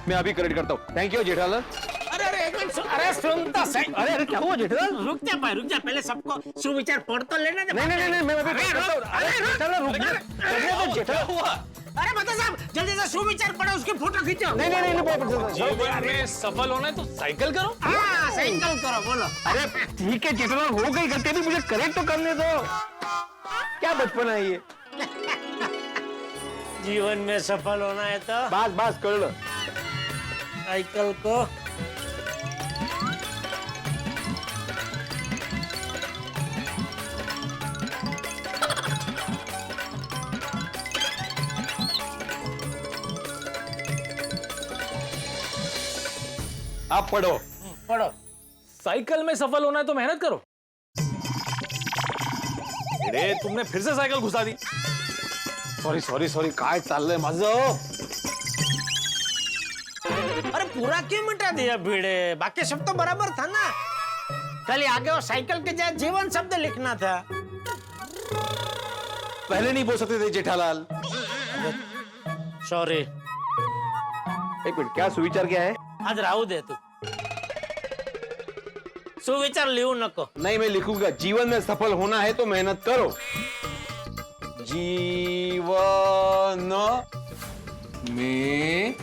मैं अभी करेक्ट करता हूँ। Thank you Jethalal. अरे एक मिनट, अरे सुनता सही। अरे क्या हुआ जेठालाल? रुक जा भाई, रुक जा, पहले सबको सुविचार पढ़ तो लेने दे। नहीं, मैं अभी करता हूँ। अरे जेठालाल रुक जा। जेठालाल हुआ? अरे बता साहब, जल्दी से सुविचार पढ़ो, उसकी फोटो खींचो। नहीं, जीवन में सफल होना है तो साइकिल करो। हाँ साइकिल करो, बोलो। अरे ठीक है जेठालाल, हो गई गलती, भी मुझे करेक्ट तो करने दो। क्या बचपन है ये? जीवन में सफल होना है तो बस कर लो। साइकिल को आप पढ़ो। पढ़ो। साइकिल में सफल होना है तो मेहनत करो। अरे तुमने फिर से साइकिल घुसा दी। सॉरी सॉरी सॉरी, काय चाललंय माझं? अरे पूरा क्यों मिटा दिया भिड़े? बाकी सब तो बराबर था ना। कल आगे वो साइकिल के जगह जीवन शब्द लिखना था। पहले नहीं बोल सकते थे जेठालाल? सॉरी। एक मिनट, क्या सुविचार क्या है? आज राहू दे तू। सुविचार लिहू नको। नहीं, मैं लिखूंगा, जीवन में सफल होना है तो मेहनत करो। जीवन में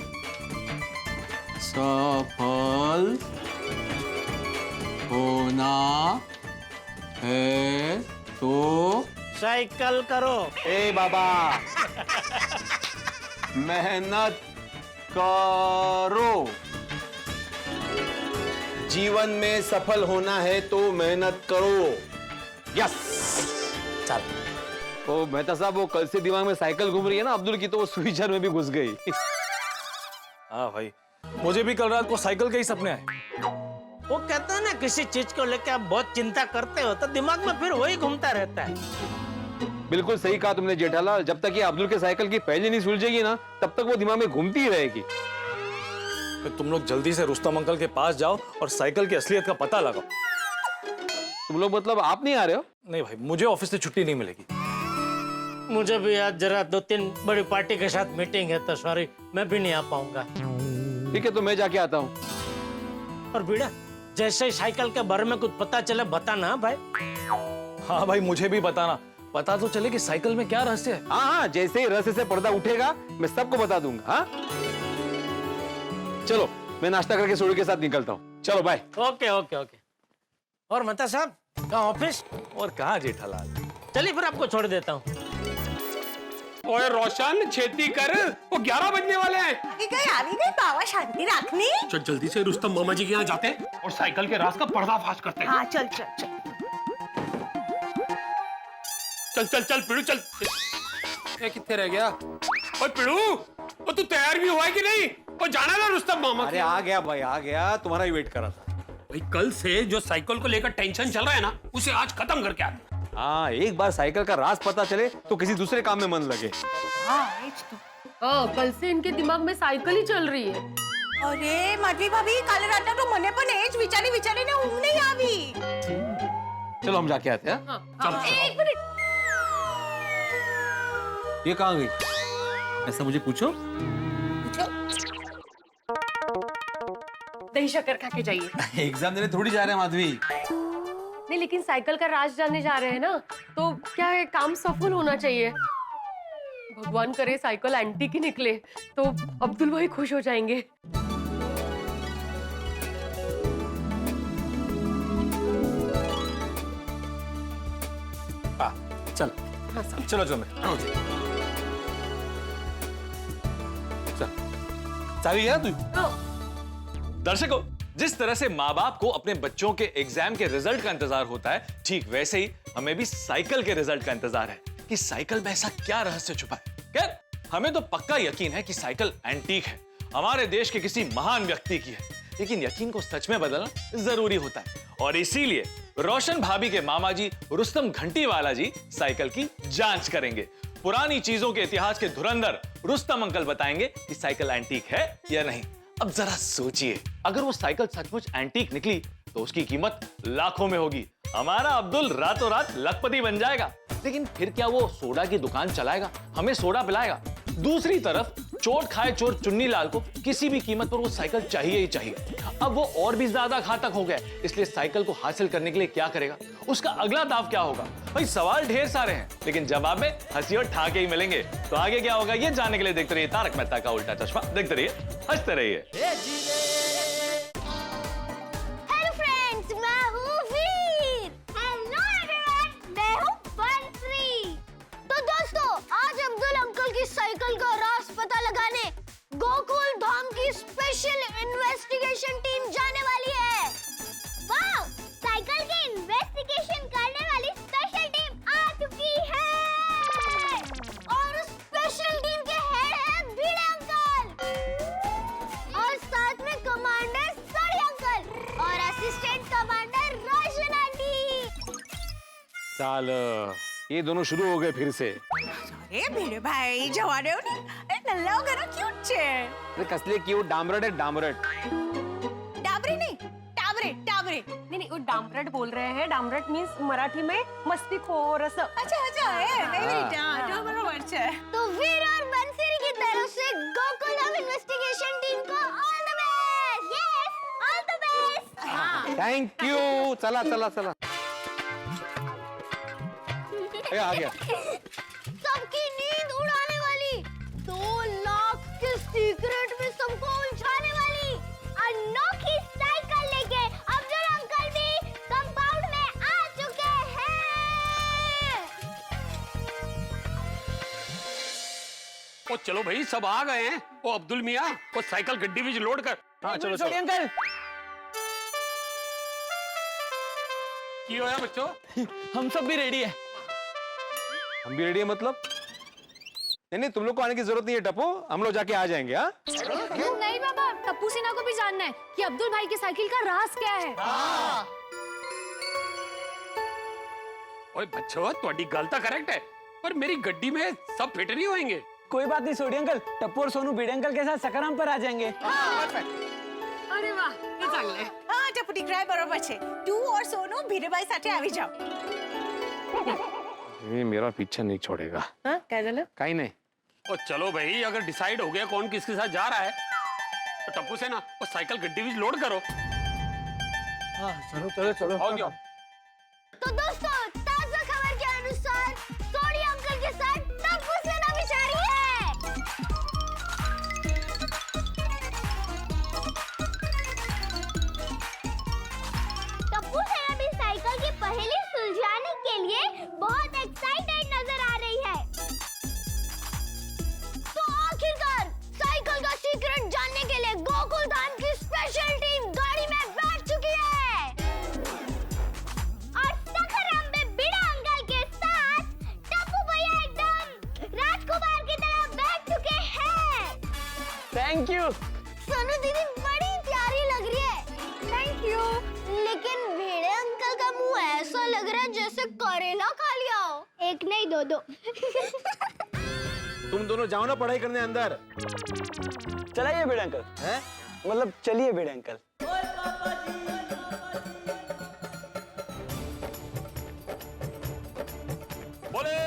सफल होना है तो साइकिल करो। ए बाबा, मेहनत करो। जीवन में सफल होना है तो मेहनत करो। यस। चल। तो मेहता साहब, वो कल से दिमाग में साइकिल घूम रही है ना अब्दुल की, तो वो स्विचर में भी घुस गई। हाँ भाई, मुझे भी कल रात को साइकिल के ही सपने आए। वो कहते हैं ना, किसी चीज को लेकर आप बहुत चिंता करते हो तो दिमाग में फिर वही घूमता रहता है। बिल्कुल सही कहा तुमने जेठालाल, जब तक ये अब्दुल के साइकिल की पहली नहीं सुलझेगी ना, तब तक वो दिमाग में घूमती ही रहेगी। तो तुम लोग जल्दी से रुस्तम अंकल के पास जाओ और साइकिल की असलियत का पता लगाओ। तुम लोग मतलब आप नहीं आ रहे हो? नहीं भाई, मुझे ऑफिस से छुट्टी नहीं मिलेगी। मुझे भी आज जरा 2-3 बड़ी पार्टी के साथ मीटिंग है, तो सॉरी, मैं भी नहीं आ पाऊंगा। ठीक है, तो मैं जाके आता हूँ। और बीड़ा, जैसे ही साइकिल के बारे में कुछ पता चले बताना भाई। हाँ भाई, मुझे भी बताना, पता तो चले कि साइकिल में क्या रहस्य है। हाँ हाँ, जैसे ही रहस्य से पर्दा उठेगा मैं सबको बता दूंगा। हाँ चलो, मैं नाश्ता करके सोडू के साथ निकलता हूँ। चलो बाय। Okay okay okay. और मेहता साहब, कहाँ ऑफिस? और कहाँ जेठालाल? चलिए फिर आपको छोड़ देता हूँ। ओए रोशन, छेती कर, वो 11 बजने वाले हैं। आ गई बाबा, शांति रखनी। चल जल्दी से रुस्तम मामा जी के यहाँ जाते हैं और साइकिल के राज का पर्दाफाश करते हैं। हाँ चल चल चल चल चल चल पिड़ू चल। ये कितने रह गया? ओए पिड़ू, वो तू तैयार भी हुआ है कि नहीं? वो जाना ना रुस्तम मामा। अरे आ गया भाई, आ गया, तुम्हारा ही वेट कर रहा था। भाई कल से जो साइकिल को लेकर टेंशन चल रहा है ना, उसे आज खत्म करके आते। हाँ, एक बार साइकिल का राज पता चले तो किसी दूसरे काम में मन लगे। कल से इनके दिमाग में साइकिल ही चल रही है। अरे माधवी भाभी, काल रात तो मने पण एज विचारी विचारी ने ऊँघ नहीं आवी। चलो हम जाके आते हैं। चल एक मिनट। ये कहाँ गई? ऐसा मुझे पूछो। दही शक्कर खा के जाइए। एग्जाम देने थोड़ी जा रहे हैं माधवी। नहीं, लेकिन साइकिल का राज जानने जा रहे हैं ना, तो क्या है, काम सफल होना चाहिए। भगवान करे साइकिल एंटीक ही निकले तो अब्दुल भाई खुश हो जाएंगे। चल चलो चलो चाबी है तू? दर्शकों, जिस तरह से माँ बाप को अपने बच्चों के एग्जाम के रिजल्ट का इंतजार होता है, ठीक वैसे ही हमें भी साइकिल के रिजल्ट का इंतजार है कि साइकिल में ऐसा क्या रहस्य छुपा है। खैर, हमें तो पक्का यकीन है कि साइकिल एंटीक है, हमारे देश के किसी महान व्यक्ति की है, लेकिन यकीन को सच में बदलना जरूरी होता है और इसीलिए रोशन भाभी के मामा जी रुस्तम घंटीवाला जी साइकिल की जांच करेंगे। पुरानी चीजों के इतिहास के धुरंधर रुस्तम अंकल बताएंगे कि साइकिल एंटीक है या नहीं। अब जरा सोचिए, अगर वो साइकिल सचमुच एंटीक निकली तो उसकी कीमत लाखों में होगी। हमारा अब्दुल रातों रात लखपति बन जाएगा। लेकिन फिर क्या वो सोडा की दुकान चलाएगा, हमें सोडा पिलाएगा? दूसरी तरफ चोट खाए चोर चुन्नी लाल को किसी भी कीमत पर वो साइकिल चाहिए ही चाहिए। अब वो और भी ज्यादा घातक हो गया, इसलिए साइकिल को हासिल करने के लिए क्या करेगा? उसका अगला दाव क्या होगा? भाई सवाल ढेर सारे हैं, लेकिन जवाब में हंसी और ठाके ही मिलेंगे। तो आगे क्या होगा ये जानने के लिए देखते रहिए तारक मेहता का उल्टा चश्मा। देखते रहिए, हंसते रहिए। हेलो फ्रेंड्स, मैं हूँ वीर। हेलो एवरीवन, मैं हूँ बंसी। तो दोस्तों, आज अब्दुल अंकल की साइकिल का राज पता लगाने गोकुल धाम की स्पेशल इन्वेस्टिगेशन टीम जाने वाली है। वाह, साइकिल की इन्वेस्टिगेशन करने वाली स्पेशल टीम आ चुकी है और उस स्पेशल टीम के हेड है भिड़े अंकल और साथ में साल ये दोनों शुरू हो गए फिर से। अरे भिड़े भाई जवाने हो ने नल्ला हो गया क्यूट छे। अरे कसले क्यूट डामरट है डामरट। डाबरे नहीं टाबरे टाबरे। नहीं वो डामरट बोल रहे हैं। डामरट मींस मराठी में मस्तीखोर असं। अच्छा है नहीं बेटा जो बरोबर छे। तो वीर और बंसरी की तरफ से गोकुलम इन्वेस्टिगेशन टीम को all the best. Yes all the best. हां थैंक यू। चला चला चला आ गया। सबकी नींद उड़ाने वाली 2 लाख के सीक्रेट में सबको उलझाने वाली अनोखी साइकिल लेके अब्दुल अंकल भी कंपाउंड में आ चुके हैं। ओ चलो भाई सब आ गए हैं। ओ अब्दुल मियाँ वो साइकिल गड्डी में लोड कर। हाँ चलो छोड़िए अंकल। की होया बच्चों? हम सब भी रेडी है। हम भी रेडी है मतलब? नहीं तुम लोग को आने की जरूरत नहीं है टप्पू, हम लोग जाके आ जाएंगे। हाँ नहीं बाबा, टप्पू सिन्हा को भी जानना है कि अब्दुल भाई की साइकिल का राज क्या है। ओए बच्चों तुम्हारी गल तो करेक्ट है पर मेरी गड्डी में सब फिट नहीं होंगे। कोई बात नहीं सोडी अंकल, टप्पू और सोनू भिड़े अंकल के साथ सकाराम पर आ जाएंगे। अरे वाह हे चांगले। हां टपुटी क्राय बरोबर छे। तू और सोनू भिड़ेबाई साथे आवी जाओ। ये मेरा पीछा नहीं छोड़ेगा। हां क्या झालं? कहीं नहीं। ओ चलो भाई अगर डिसाइड हो गया कौन किसके साथ जा रहा है तो टप्पू से ना वो साइकिल गड्डी में लोड करो। हाँ चलो चलो चलो आओ जाओ। तो दोस्तों ताजा खबर के अनुसार सोडी अंकल के साथ टप्पू सिन्हा बिचारी है। टप्पू सिन्हा भी साइकिल की पहेली सुलझाने के लिए बहुत एक्साइटेड नजर आ रही है। तो आखिरकार साइकिल का सीक्रेट जानने के लिए गोकुल धाम की स्पेशल टीम गाड़ी में बैठ चुकी है और सखाराम में बिड़ा अंकल के साथ टप्पू भैया एकदम राजकुमार की तरह बैठ चुके हैं। Thank you. सोनू दीदी बड़ी प्यारी लग रही है। Thank you. लेकिन भिड़े अंकल का मुंह ऐसा लग रहा है जैसे करेला खा लिया हो। एक नहीं दो दो। तुम दोनों जाओ ना पढ़ाई करने अंदर। चलाइए भिड़े अंकल। हैं? मतलब चलिए भिड़े अंकल। बोले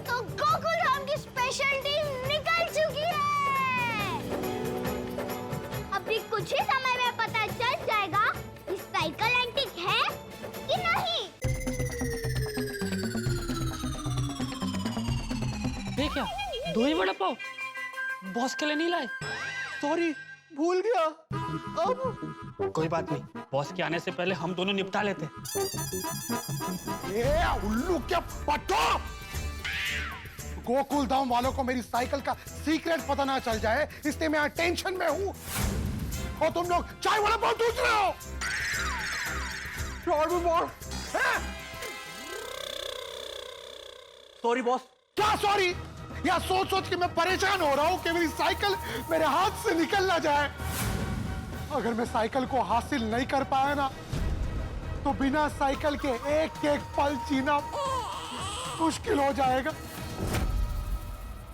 तो गोकुल धाम की स्पेशल टीम निकल चुकी है। अभी कुछ ही समय में पता चल जाएगा कि साइकिल एंटीक है कि नहीं। ये क्या 2 ही वड़ा पाव बॉस के लिए नहीं लाए? सॉरी भूल गया। अब कोई बात नहीं बॉस के आने से पहले हम दोनों निपटा लेते। ये उल्लू क्या पट्टो! गोकुल धाम वालों को मेरी साइकिल का सीक्रेट पता ना चल जाए इसलिए मैं टेंशन में हूँ और तुम लोग चाय वाला पाव दूस रहे हो। Sorry boss. क्या सॉरी? या सोच सोच के मैं परेशान हो रहा हूँ कि मेरी साइकिल मेरे हाथ से निकल ना जाए। अगर मैं साइकिल को हासिल नहीं कर पाया ना तो बिना साइकिल के एक एक पल जीना मुश्किल हो जाएगा।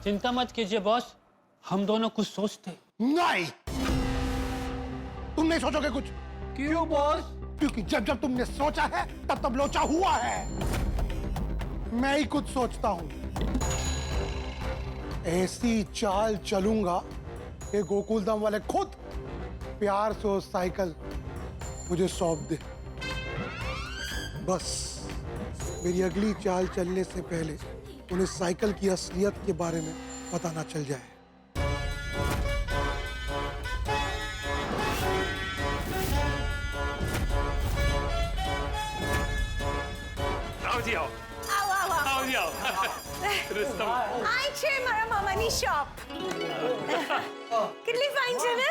चिंता मत कीजिए बॉस, हम दोनों कुछ सोचते। नहीं, तुम नहीं सोचोगे कुछ। क्यों बॉस? क्योंकि जब जब तुमने सोचा है तब तब लोचा हुआ है। मैं ही कुछ सोचता हूं। ऐसी चाल चलूंगा कि गोकुलधाम वाले खुद प्यार से वो साइकिल मुझे सौंप दे। बस मेरी अगली चाल चलने से पहले उन्हें साइकिल की असलियत के बारे में पता ना चल जाए। आओ जी आओ। आओ आओ आओ। आओ जी आओ। रुस्तम। आई छे मारा मामानी शॉप। कितनी फाइन है ना?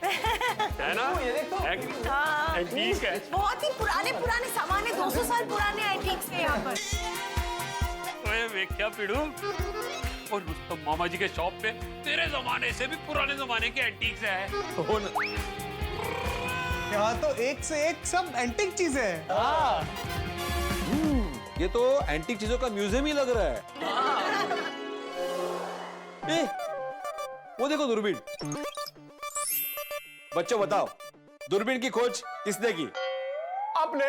है ना? हाँ। एंटीक है। बहुत ही पुराने पुराने सामान है, 200 साल पुराने एंटीक्स है यहाँ पर। ओए वेख्या पिड़ू और रुस्तम मामा जी के शॉप पे तेरे जमाने से भी पुराने जमाने के एंटीक्स है। हो ना। यहाँ तो एक से एक सब एंटीक चीजें हैं। ये तो एंटीक चीजों का म्यूजियम ही लग रहा है। ए, वो देखो दूरबीन। बच्चों बताओ, दूरबीन की खोज किसने की? आपने।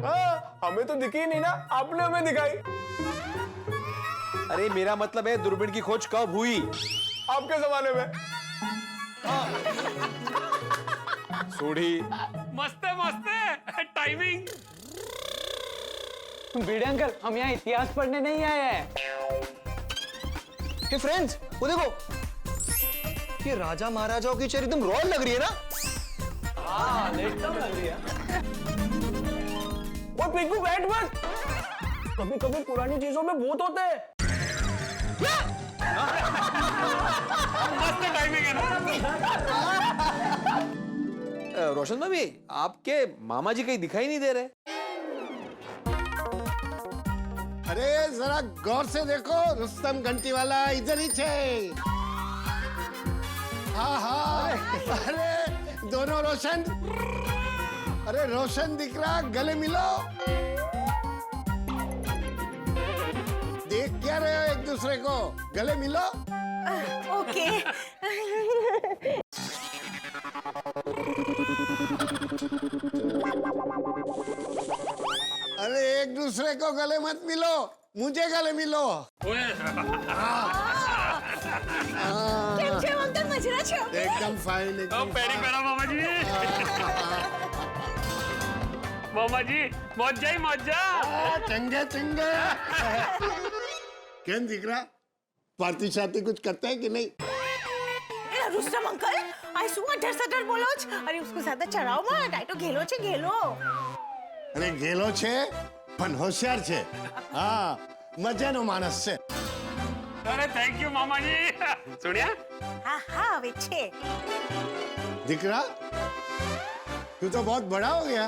हाँ, हमें तो दिखी नहीं ना, आपने हमें दिखाई। अरे मेरा मतलब है दूरबीन की खोज कब हुई? आपके जमाने में। सूढ़ी। मस्त है टाइमिंग। भिड़े अंकल, हम यहाँ इतिहास पढ़ने नहीं आए हैं। हे फ्रेंड्स, वो देखो, ये राजा महाराजाओं की चेयर एकदम रॉयल लग रही है ना? हाँ, एकदम लग रही है। और पिंकू बैठ मत। कभी कभी पुरानी चीजों में भूत होते हैं। मस्त टाइमिंग है ना। रोशन भाभी, आपके मामा जी कहीं दिखाई नहीं दे रहे। अरे जरा गौर से देखो, रुस्तम घंटी वाला इधर ही छे। हाँ हाँ, अरे दोनों रोशन। अरे रोशन दिख रहा, गले मिलो। देख क्या रहे हो एक दूसरे को? गले मिलो। ओके। अरे एक दूसरे को गले मत मिलो, मुझे गले मिलो। કેમ છે અંકલ? મજરા છે? एकदम फाइन, एकदम पैरी पैरा मामा जी। मामा जी मौजा ही मौजा। चंगे चंगे। क्या दिख रहा? पार्टी शार्टी कुछ करते हैं कि नहीं? એલા રુસ્તમ અંકલ, આ શું અઢર બોલો છો? અરે उसको ज्यादा ચડાવો મત, આ તો ઘેલો છે ઘેલો. અરે ઘેલો છે પણ હોશિયાર છે. હા, મજાનો માણસ છે. अरे थैंक यू मामा जी। सुनिया? હા હા હવે છે. दिख रहा? तू तो बहुत बड़ा हो गया।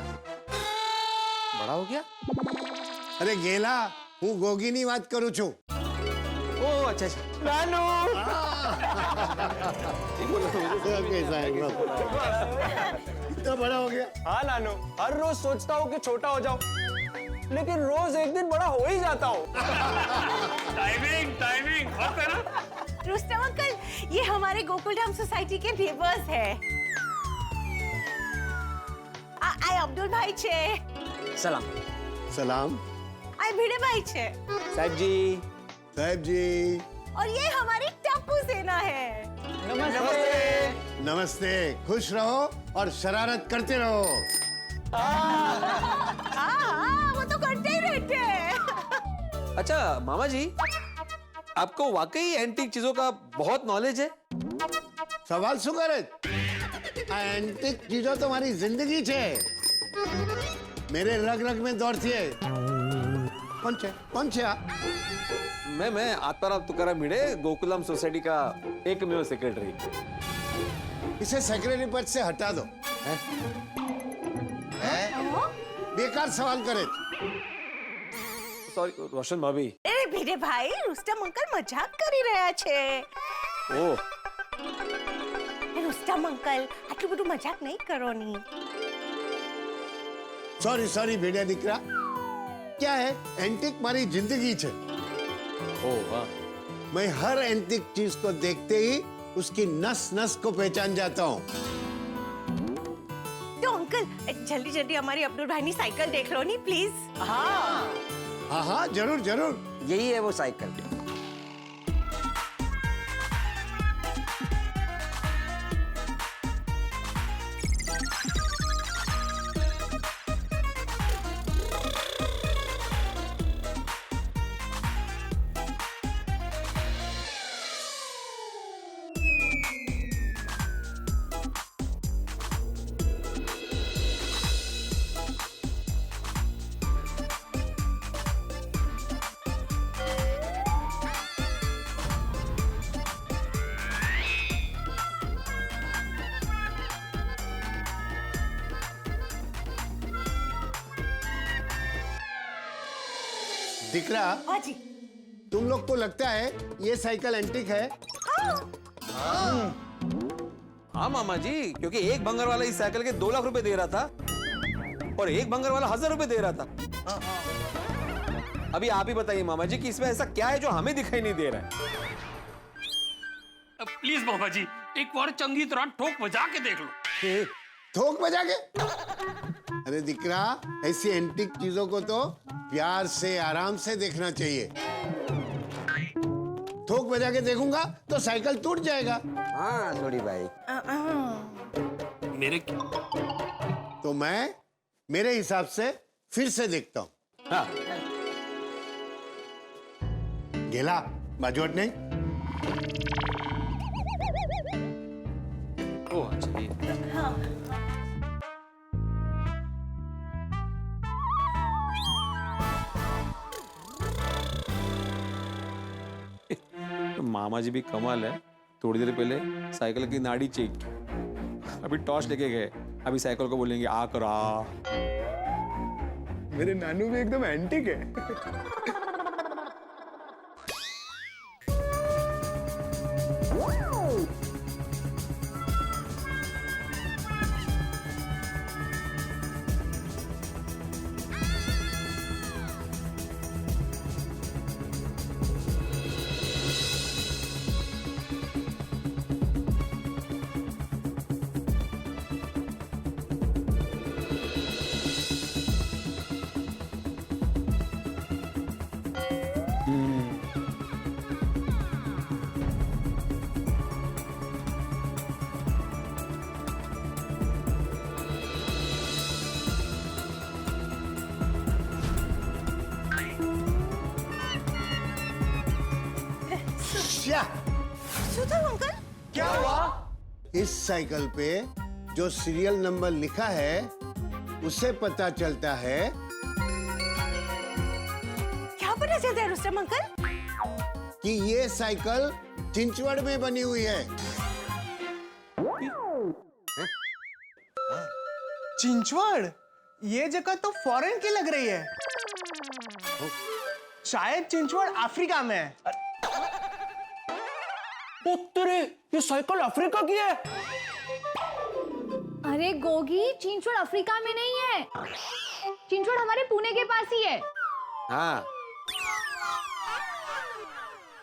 बड़ा हो गया? अरे गेला, હું ગોગીની વાત કરું છું। ओ अच्छा अच्छा। नानू। कैसा है? इतना बड़ा हो गया? हाँ नानू, हर रोज सोचता हूँ कि छोटा हो जाऊं, लेकिन रोज एक दिन बड़ा हो ही जाता हूँ। टाइमिंग टाइमिंग मस्त है ना। रुस्तम अंकल, ये हमारे गोकुल धाम सोसाइटी के नेबर्स है। आय अब्दुल भाई छे। सलाम। सलाम। आय भिड़े भाई छे। साहब जी। साहब जी। और ये हमारी टप्पू सेना है। नमस्ते। नमस्ते, खुश रहो और शरारत करते रहो। हाँ, वो तो करते ही रहते हैं। अच्छा मामा जी, आपको वाकई एंटीक चीजों का बहुत नॉलेज है? सवाल શું કરે? આ એન્ટિક ચીજો તો મારી જિંદગી છે, मेरे रग रग में दौड़ती है। कौन छे? कौन छे? मैं आत्माराम तुकाराम भिड़े, गोकुलम सोसाइटी का एकमेव सेक्रेटरी। इसे सेक्रेटरी पद से हटा दो। बेकार सवाल करे। सॉरी रोशन भाभी। ए ભીડે ભાઈ, રુસ્તમ અંકલ મજાક કરી રહ્યા છે। ओह, રુસ્તમ અંકલ, આટલું બધું મજાક નહીં કરો ની। सॉरी सॉरी भेड़िया दिकरा। क्या है, एंटिक मारी जिंदगी छे। ओह वाह। मैं हर एंटिक चीज को देखते ही उसकी नस नस को पहचान जाता हूँ। तो अंकल जल्दी जल्दी हमारी अब्दुल भाई की साइकिल देख लो नी प्लीज। हाँ हाँ हाँ जरूर जरूर। यही है वो साइकिल। दिकरा, हाँ जी। तुम लोग को लगता है ये साइकिल एंटीक है? हाँ मामा जी, क्योंकि एक भंगार वाला इस साइकिल के 2 लाख रुपए दे रहा था और एक भंगार वाला 1000 रुपए दे रहा था। अभी आप ही बताइए मामा जी कि इसमें ऐसा क्या है जो हमें दिखाई नहीं दे रहा है? प्लीज मामा जी, एक बार चंगी तरह ठोक बजा के देख लो। थोक बजा के? अरे दिकरा, ऐसी एंटीक चीजों को तो प्यार से आराम से देखना चाहिए। थोक बजा के देखूंगा तो साइकिल टूट जाएगा। हाँ छोड़ी भाई। मेरे तो मैं मेरे हिसाब से फिर से देखता हूँ। हाँ। गेला बाजूट नहीं। ओह अच्छा ये। मामा जी भी कमाल है, थोड़ी देर पहले साइकिल की नाड़ी चेक की, अभी टॉर्च लेके गए, अभी साइकिल को बोलेंगे आ कर आ। मेरे नानू भी एकदम एंटीक है। सुधर अंकल, क्या हुआ? इस साइकिल पे जो सीरियल नंबर लिखा है उससे पता चलता है। क्या पता चलता है रुस्तम अंकल? कि ये साइकिल चिंचवड़ में बनी हुई है। चिंचवड़? ये जगह तो फॉरेन की लग रही है। शायद चिंचवड़ अफ्रीका में है। उत्तरे, ये साइकिल अफ्रीका की है। अरे गोगी, चिंचवड़ अफ्रीका में नहीं है, चिंचवड़ हमारे पुणे के पास ही है। हाँ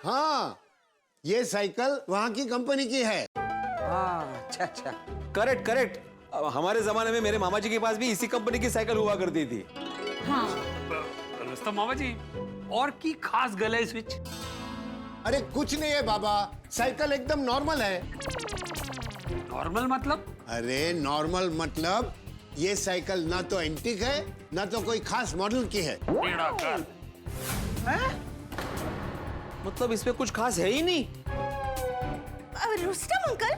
हाँ, ये साइकिल वहाँ की कंपनी की है। हाँ अच्छा अच्छा, करेक्ट करेक्ट। हमारे जमाने में मेरे मामा जी के पास भी इसी कंपनी की साइकिल हुआ करती थी। हाँ। रुस्तम मामा जी, और की खास गल है स्विच? अरे कुछ नहीं है बाबा, साइकिल एकदम नॉर्मल है। नॉर्मल मतलब? अरे नॉर्मल मतलब ये साइकिल ना तो एंटीक है ना तो कोई खास मॉडल की है। मतलब इसमें कुछ खास है ही नहीं। रुस्तम अंकल,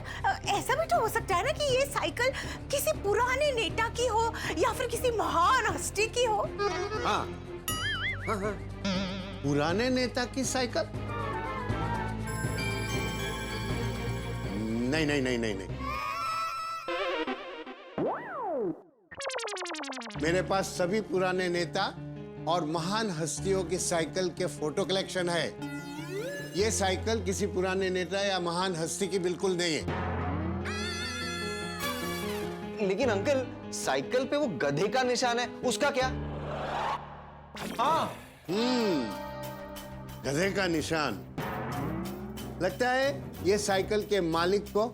ऐसा भी तो हो सकता है ना कि ये साइकिल किसी पुराने नेता की हो या फिर किसी महान हस्ती की हो। हाँ, हाँ, हाँ। पुराने नेता की साइकिल? नहीं नहीं नहीं नहीं नहीं, मेरे पास सभी पुराने नेता और महान हस्तियों की साइकिल के फोटो कलेक्शन है। ये साइकिल किसी पुराने नेता या महान हस्ती की बिल्कुल नहीं है। लेकिन अंकल, साइकिल पे वो गधे का निशान है, उसका क्या? हाँ, गधे का निशान। लगता है ये साइकिल के मालिक को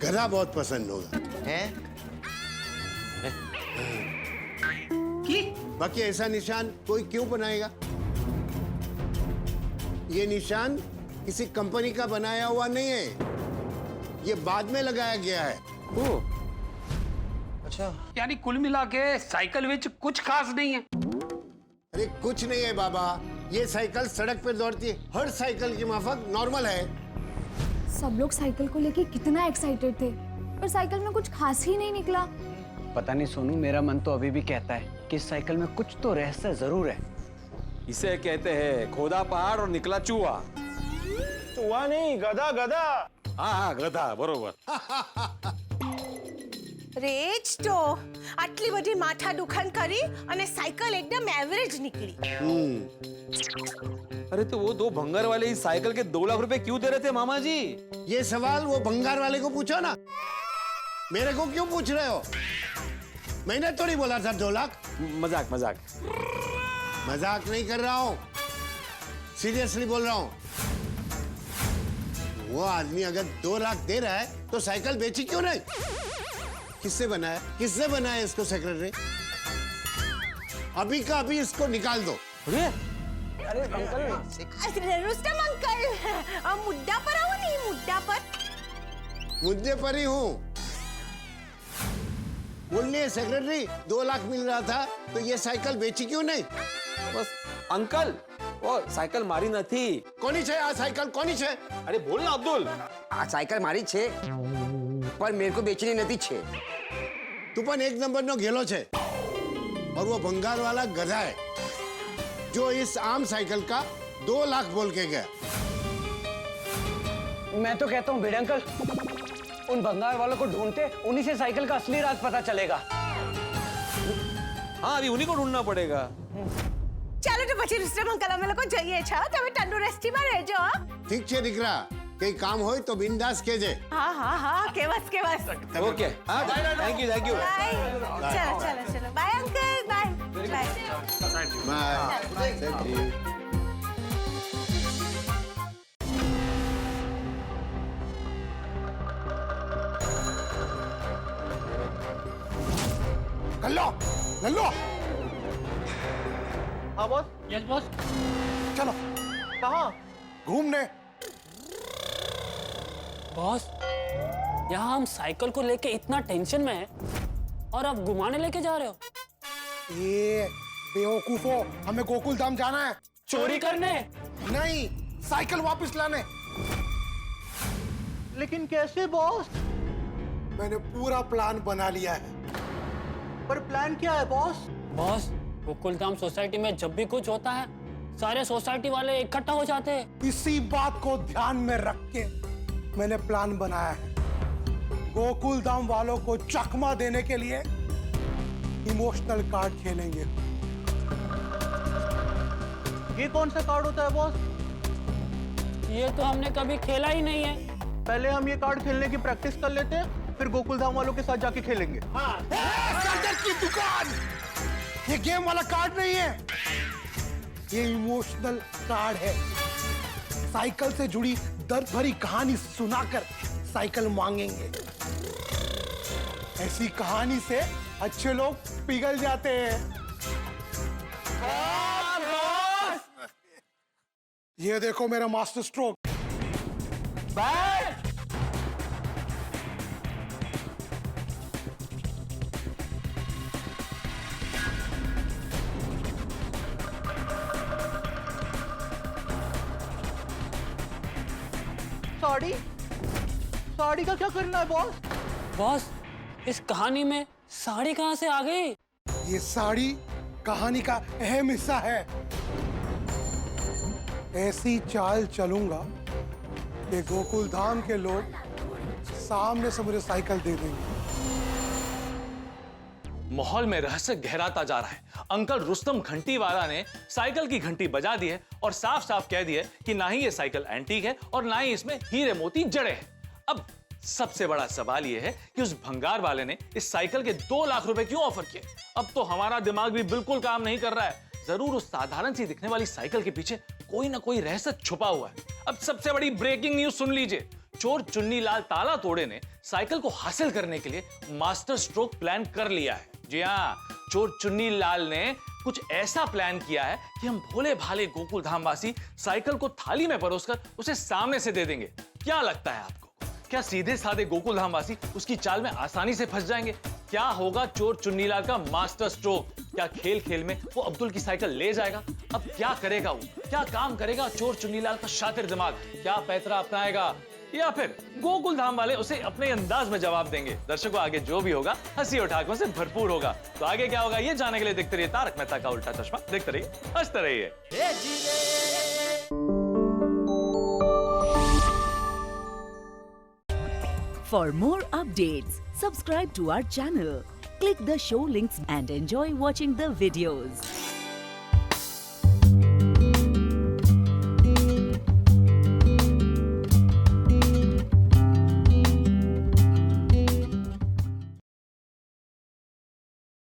गधा बहुत पसंद होगा। हैं? बाकी ऐसा निशान कोई क्यों बनाएगा? ये निशान किसी कंपनी का बनाया हुआ नहीं है, ये बाद में लगाया गया है। अच्छा, यानी कुल मिला के साइकिल विच कुछ खास नहीं है। अरे कुछ नहीं है बाबा, ये साइकिल सड़क पे दौड़ती है, हर साइकिल की माफक नॉर्मल है। सब लोग साइकिल को लेके कितना एक्साइटेड थे, पर साइकिल में कुछ खास ही नहीं निकला। पता नहीं सोनू, मेरा मन तो अभी भी कहता है कि इस साइकिल में कुछ तो रहस्य जरूर है। इसे कहते हैं खोदा पहाड़ और निकला चूहा। चूहा नहीं, गधा गधा। हाँ हाँ, गधा बरोबर। રેજ તો આટલી બધી માથા દુખાન કરી અને સાયકલ એકદમ એવરેજ નીકળી. अरे तो वो दो भंगार वाले इस साइकिल के 2 लाख रुपए क्यों दे रहे थे मामा जी? ये सवाल वो भंगार वाले को पूछो ना, मेरे को क्यों पूछ रहे हो? मैंने तो नहीं बोला था 2 लाख. मजाक मजाक मजाक नहीं कर रहा हूँ, सीरियसली बोल रहा हूँ. वो आदमी अगर 2 लाख दे रहा है तो साइकिल बेची क्यों नहीं? किससे बनाया, किससे बनाया इसको सेक्रेटरी? अभी का अभी इसको निकाल दो. અરે रुस्तम अंकल, मुद्दा पर आओ. नहीं मुद्दा पर. मुद्दे पर ही हूँ. बोलिए सेक्रेटरी, 2 लाख मिल रहा था तो ये साइकिल बेची क्यों नहीं? बस अंकल, वो साइकिल मारी નથી. કોની છે આ સાયકલ, કોની છે? अरे बोल ना अब्दुल. આ સાયકલ મારી છે પણ મેરે को बेचनी नहीं छे. तू पण 1 नंबर नो घेलो छे और वो भंगार वाला गधा है जो इस आम साइकिल का 2 लाख बोल के गया. मैं तो कहता हूँ भिड़े अंकल, उन भंगार वालों को ढूंढते, उन्हीं से साइकिल का असली राज पता चलेगा. हाँ, अभी उन्हीं को ढूंढना पड़ेगा. ચાલો તો પછી रुस्तम अंकल અમે લોકો જઈએ છો. તમે તંદુરસ્તીમાં રહેજો. ठीक छे દીકરા, કઈ કામ હોય તો બિંદાસ કહેજે. હા હા હા, કેવાસ કેવાસ. ओके. हाँ, thank you thank you. Bye. ચલો ચલો ચલો. Bye uncle, bye bye. Bye. Thank you. लल्लो लल्लो, हाँ बॉस. Yes boss. चलो. कहाँ? घूमने. बॉस, यहाँ हम साइकिल को लेके इतना टेंशन में है और आप घुमाने लेके जा रहे हो. ये बेवकूफो, हमें गोकुल धाम जाना है. चोरी करने? नहीं, साइकिल वापस लाने. लेकिन कैसे बॉस? मैंने पूरा प्लान बना लिया है. पर प्लान क्या है बॉस? बॉस, गोकुलधाम सोसाइटी में जब भी कुछ होता है सारे सोसाइटी वाले इकट्ठा हो जाते हैं. इसी बात को ध्यान में रख के मैंने प्लान बनाया है. गोकुल धाम वालों को चकमा देने के लिए इमोशनल कार्ड खेलेंगे. ये कौन सा कार्ड होता है बॉस? ये तो हमने कभी खेला ही नहीं है. पहले हम ये कार्ड खेलने की प्रैक्टिस कर लेते हैं, फिर गोकुल धाम वालों के साथ जाके खेलेंगे. सर्जन की दुकान, ये गेम वाला कार्ड नहीं है, ये इमोशनल कार्ड है. साइकिल से जुड़ी दर्द भरी कहानी सुनाकर साइकिल मांगेंगे. ऐसी कहानी से अच्छे लोग पिघल जाते हैं. ये देखो मेरा मास्टर स्ट्रोक. साड़ी? साड़ी का क्या करना है बॉस? बॉस, इस कहानी में साड़ी कहाँ से आ गई? ये साड़ी कहानी का अहम हिस्सा है. ऐसी चाल चलूंगा कि गोकुल धाम के लोग सामने से मुझे साइकिल दे देंगे. माहौल में रहस्य गहराता जा रहा है. अंकल रुस्तम घंटी वाला ने साइकिल की घंटी बजा दी है और साफ साफ कह दिया है कि ना ही ये साइकिल एंटीक है और ना ही इसमें हीरे मोती जड़े हैं. अब सबसे बड़ा सवाल यह है कि उस भंगार वाले ने इस साइकिल के 2 लाख रुपए क्यों ऑफर किए? अब तो हमारा दिमाग भी बिल्कुल काम नहीं कर रहा है. जरूर उस साधारण सी दिखने वाली साइकिल के पीछे कोई ना कोई रहस्य छुपा हुआ है. अब सबसे बड़ी ब्रेकिंग न्यूज सुन लीजिए. चोर चुन्नीलाल ताला तोड़े ने साइकिल को हासिल करने के लिए मास्टर स्ट्रोक प्लान कर लिया है. जी हाँ, चोर चुन्नीलाल ने कुछ ऐसा प्लान किया है कि हम भोले भाले गोकुल धाम वासी साइकिल को थाली में परोसकर उसे सामने से दे देंगे. क्या लगता है आपको? क्या सीधे साधे गोकुल धाम वासी उसकी चाल में आसानी से फंस जाएंगे? क्या होगा चोर चुन्नीलाल का मास्टर स्ट्रोक? क्या खेल खेल में वो अब्दुल की साइकिल ले जाएगा? अब क्या करेगा वो? क्या काम करेगा चोर चुन्नीलाल का शातिर दिमाग? क्या पैतरा अपनाएगा या फिर गोकुल धाम वाले उसे अपने अंदाज में जवाब देंगे? दर्शकों, आगे जो भी होगा हंसी और ठहाकों से भरपूर होगा. तो आगे क्या होगा ये जानने के लिए देखते रहिए तारक मेहता का उल्टा चश्मा. देखते रहिए, हंसते रहिए. For more updates, subscribe to our channel, click the show links and enjoy watching the videos.